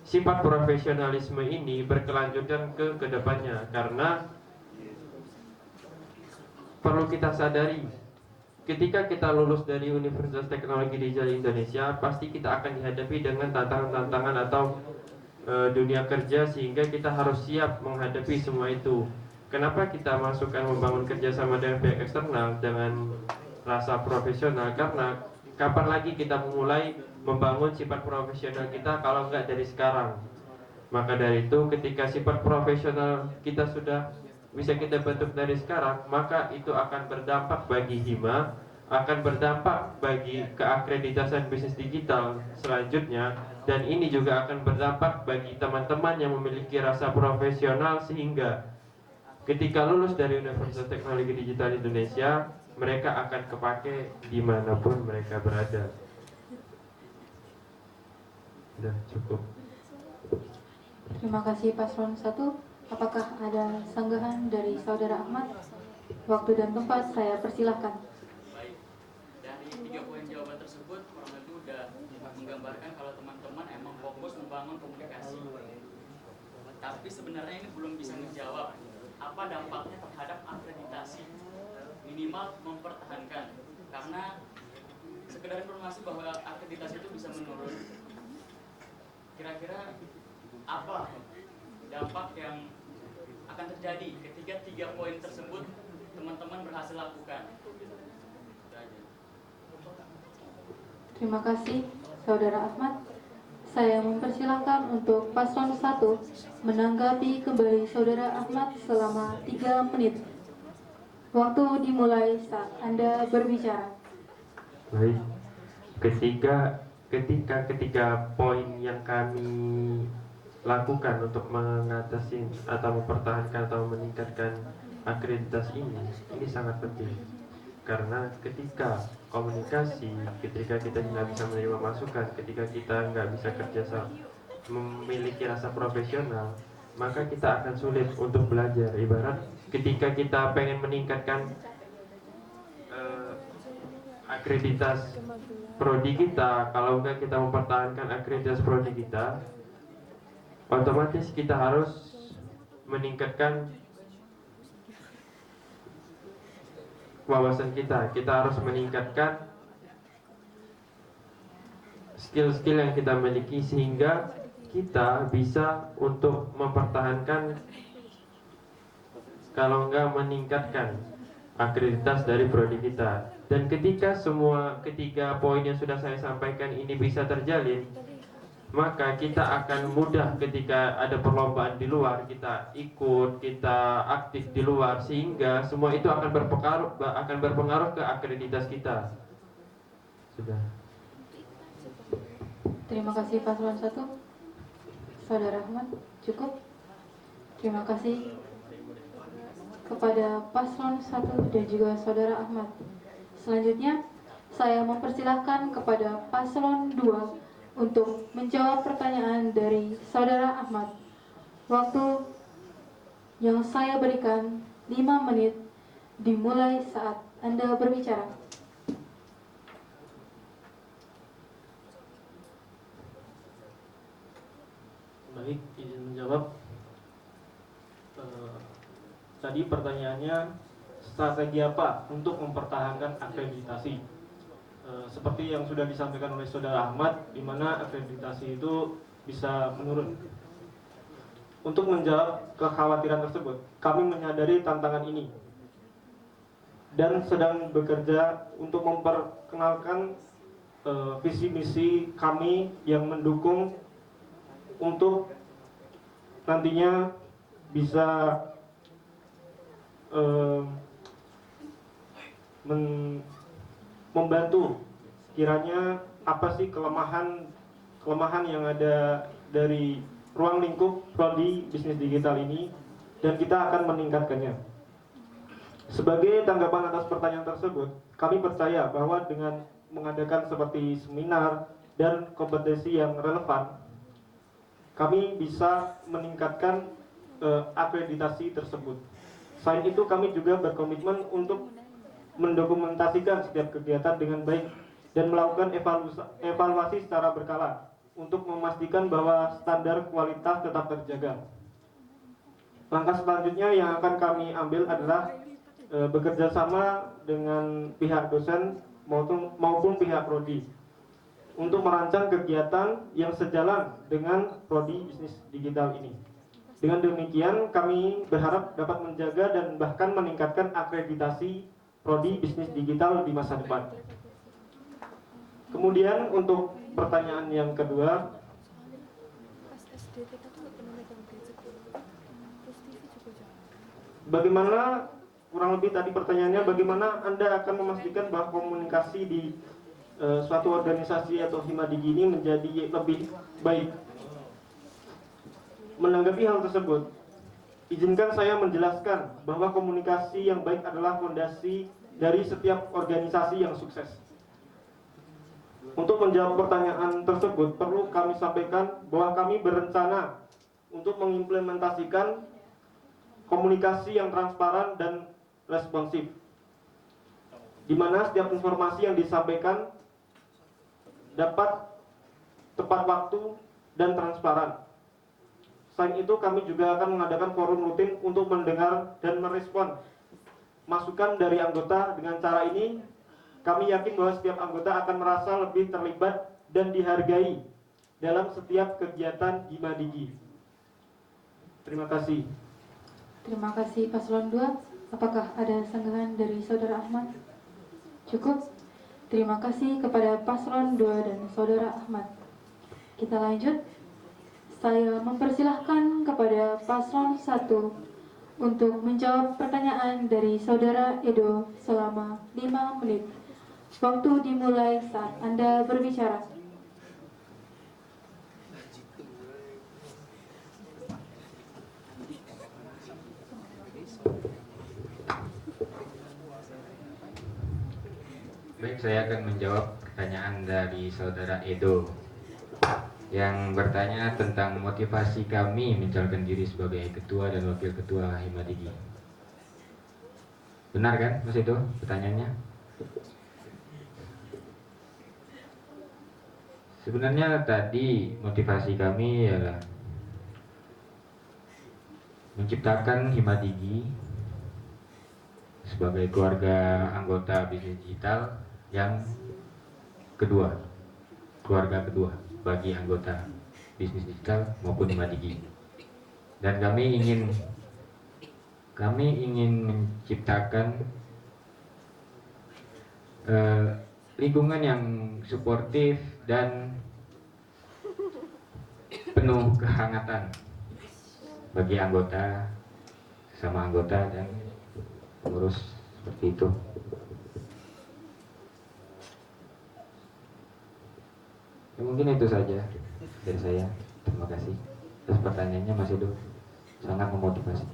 sifat profesionalisme ini berkelanjutan ke kedepannya, karena perlu kita sadari ketika kita lulus dari Universitas Teknologi Digital Indonesia, pasti kita akan dihadapi dengan tantangan-tantangan atau dunia kerja sehingga kita harus siap menghadapi semua itu. Kenapa kita masukkan membangun kerjasama dengan pihak eksternal dengan rasa profesional? Karena kapan lagi kita memulai membangun sifat profesional kita kalau enggak dari sekarang? Maka dari itu ketika sifat profesional kita sudah bisa kita bentuk dari sekarang, maka itu akan berdampak bagi Hima, akan berdampak bagi keakreditasian bisnis digital selanjutnya, dan ini juga akan berdampak bagi teman-teman yang memiliki rasa profesional sehingga ketika lulus dari Universitas Teknologi Digital Indonesia, mereka akan kepake dimanapun mereka berada. Sudah cukup. Terima kasih Paslon 1. Apakah ada sanggahan dari Saudara Ahmad? Waktu dan tempat saya persilahkan. Baik, dari 3 poin jawaban tersebut kurang lebih sudah menggambarkan kalau teman-teman emang fokus membangun komunikasi. Tapi sebenarnya ini belum bisa menjawab apa dampaknya terhadap akreditasi. Minimal mempertahankan, karena sekedar informasi bahwa akreditasi itu bisa menurun. Kira-kira apa dampak yang akan terjadi ketika 3 poin tersebut teman-teman berhasil lakukan? Terima kasih Saudara Ahmad. Saya mempersilahkan untuk Paslon 1 menanggapi kembali Saudara Ahmad selama 3 menit. Waktu dimulai saat Anda berbicara. Baik, ketika poin yang kami lakukan untuk mengatasi atau mempertahankan atau meningkatkan akreditasi ini sangat penting. Karena ketika komunikasi, ketika kita nggak bisa menerima masukan, ketika kita nggak bisa kerjasama, memiliki rasa profesional, maka kita akan sulit untuk belajar. Ibarat ketika kita pengen meningkatkan akreditasi prodi kita, kalau enggak kita mempertahankan akreditasi prodi kita, otomatis kita harus meningkatkan wawasan kita harus meningkatkan skill-skill yang kita miliki sehingga kita bisa untuk mempertahankan, kalau enggak meningkatkan akreditas dari prodi kita. Dan ketika semua ketiga poin yang sudah saya sampaikan ini bisa terjalin, maka kita akan mudah ketika ada perlombaan di luar, kita ikut, kita aktif di luar, sehingga semua itu akan berpengaruh ke akreditas kita. Sudah. Terima kasih Paslon 1. Saudara Ahmad, cukup. Terima kasih kepada Paslon 1 dan juga Saudara Ahmad. Selanjutnya, saya mempersilahkan kepada Paslon 2 untuk menjawab pertanyaan dari Saudara Ahmad. Waktu yang saya berikan 5 menit dimulai saat Anda berbicara. Baik, izin menjawab. Tadi pertanyaannya, strategi apa untuk mempertahankan akreditasi? Seperti yang sudah disampaikan oleh Saudara Ahmad, di mana akreditasi itu bisa menurun. Untuk menjawab kekhawatiran tersebut, kami menyadari tantangan ini dan sedang bekerja untuk memperkenalkan visi misi kami yang mendukung untuk nantinya bisa membantu kiranya apa sih kelemahan yang ada dari ruang lingkup prodi bisnis digital ini, dan kita akan meningkatkannya. Sebagai tanggapan atas pertanyaan tersebut, kami percaya bahwa dengan mengadakan seperti seminar dan kompetensi yang relevan, kami bisa meningkatkan akreditasi tersebut. Selain itu, kami juga berkomitmen untuk mendokumentasikan setiap kegiatan dengan baik dan melakukan evaluasi secara berkala untuk memastikan bahwa standar kualitas tetap terjaga. Langkah selanjutnya yang akan kami ambil adalah bekerja sama dengan pihak dosen maupun pihak prodi untuk merancang kegiatan yang sejalan dengan prodi bisnis digital ini. Dengan demikian, kami berharap dapat menjaga dan bahkan meningkatkan akreditasi prodi bisnis digital di masa depan. Kemudian untuk pertanyaan yang kedua, bagaimana, kurang lebih tadi pertanyaannya, bagaimana Anda akan memastikan bahwa komunikasi di suatu organisasi atau himadigi ini menjadi lebih baik? Menanggapi hal tersebut, izinkan saya menjelaskan bahwa komunikasi yang baik adalah fondasi dari setiap organisasi yang sukses. Untuk menjawab pertanyaan tersebut, perlu kami sampaikan bahwa kami berencana untuk mengimplementasikan komunikasi yang transparan dan responsif, di mana setiap informasi yang disampaikan dapat tepat waktu dan transparan. Selain itu, kami juga akan mengadakan forum rutin untuk mendengar dan merespon masukan dari anggota. Dengan cara ini, kami yakin bahwa setiap anggota akan merasa lebih terlibat dan dihargai dalam setiap kegiatan himadigi. Terima kasih. Terima kasih Paslon 2. Apakah ada sanggahan dari Saudara Ahmad? Cukup. Terima kasih kepada Paslon 2 dan Saudara Ahmad. Kita lanjut. Saya mempersilahkan kepada Paslon 1 untuk menjawab pertanyaan dari Saudara Edo selama 5 menit. Waktu dimulai saat Anda berbicara. Baik, saya akan menjawab pertanyaan dari Saudara Edo yang bertanya tentang motivasi kami mencalonkan diri sebagai ketua dan wakil ketua himadigi. Benar kan Mas Edo pertanyaannya? Sebenarnya tadi motivasi kami ialah menciptakan himadigi sebagai keluarga anggota bisnis digital yang kedua, keluarga kedua bagi anggota bisnis digital maupun Hima Digi. Dan kami ingin menciptakan lingkungan yang suportif dan penuh kehangatan bagi anggota, sama anggota dan pengurus, seperti itu. Ya, mungkin itu saja dari saya. Terima kasih. Terus pertanyaannya Mas Edo sangat memotivasi.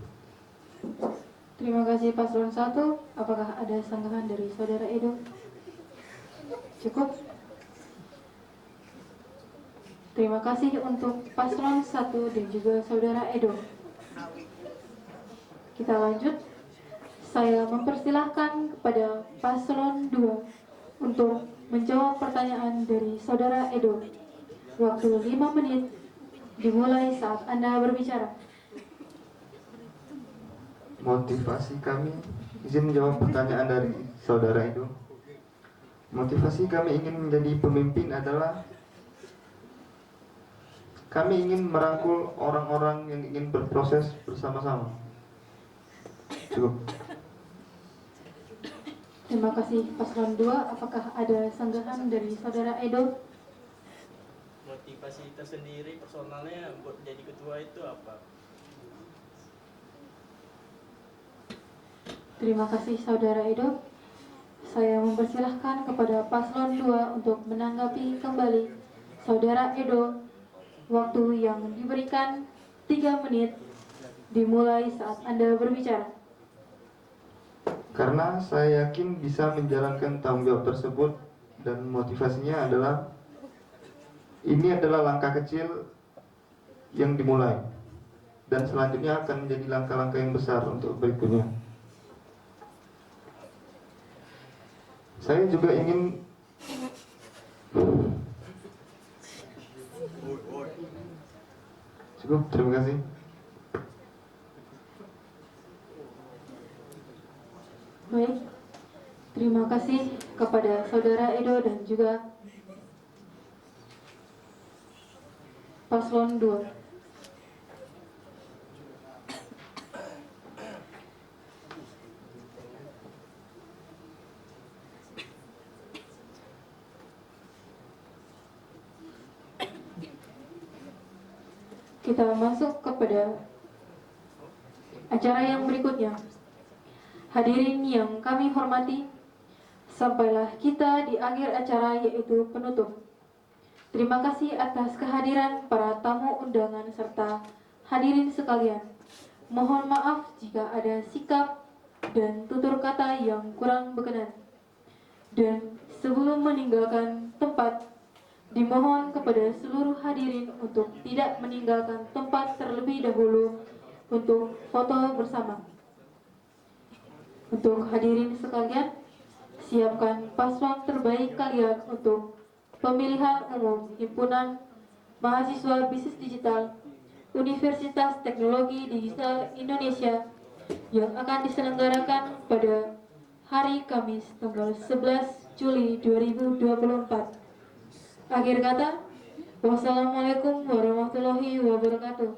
Terima kasih Paslon 1. Apakah ada sanggahan dari Saudara Edo? Cukup. Terima kasih untuk Paslon 1 dan juga Saudara Edo. Kita lanjut. Saya mempersilahkan kepada Paslon 2 untuk menjawab pertanyaan dari Saudara Edo. Waktu 5 menit dimulai saat Anda berbicara. Motivasi kami, izin menjawab pertanyaan dari Saudara Edo. Motivasi kami ingin menjadi pemimpin adalah kami ingin merangkul orang-orang yang ingin berproses bersama-sama. Cukup. Terima kasih Paslon 2. Apakah ada sanggahan dari Saudara Edo? Motivasi tersendiri personalnya buat jadi ketua itu apa? Terima kasih Saudara Edo. Saya mempersilahkan kepada Paslon 2 untuk menanggapi kembali Saudara Edo. Waktu yang diberikan 3 menit dimulai saat Anda berbicara. Karena saya yakin bisa menjalankan tanggung jawab tersebut dan motivasinya adalah ini adalah langkah kecil yang dimulai dan selanjutnya akan menjadi langkah-langkah yang besar untuk berikutnya. Saya juga ingin cukup, terima kasih. Baik, terima kasih kepada Saudara Edo dan juga Paslon 2. Kita masuk kepada acara yang berikutnya. Hadirin yang kami hormati, sampailah kita di akhir acara, yaitu penutup. Terima kasih atas kehadiran para tamu undangan serta hadirin sekalian. Mohon maaf jika ada sikap dan tutur kata yang kurang berkenan. Dan sebelum meninggalkan tempat, dimohon kepada seluruh hadirin untuk tidak meninggalkan tempat terlebih dahulu untuk foto bersama. Untuk hadirin sekalian, siapkan paslon terbaik kalian untuk pemilihan umum Himpunan Mahasiswa Bisnis Digital Universitas Teknologi Digital Indonesia yang akan diselenggarakan pada hari Kamis tanggal 11 Juli 2024. Akhir kata, wassalamualaikum warahmatullahi wabarakatuh.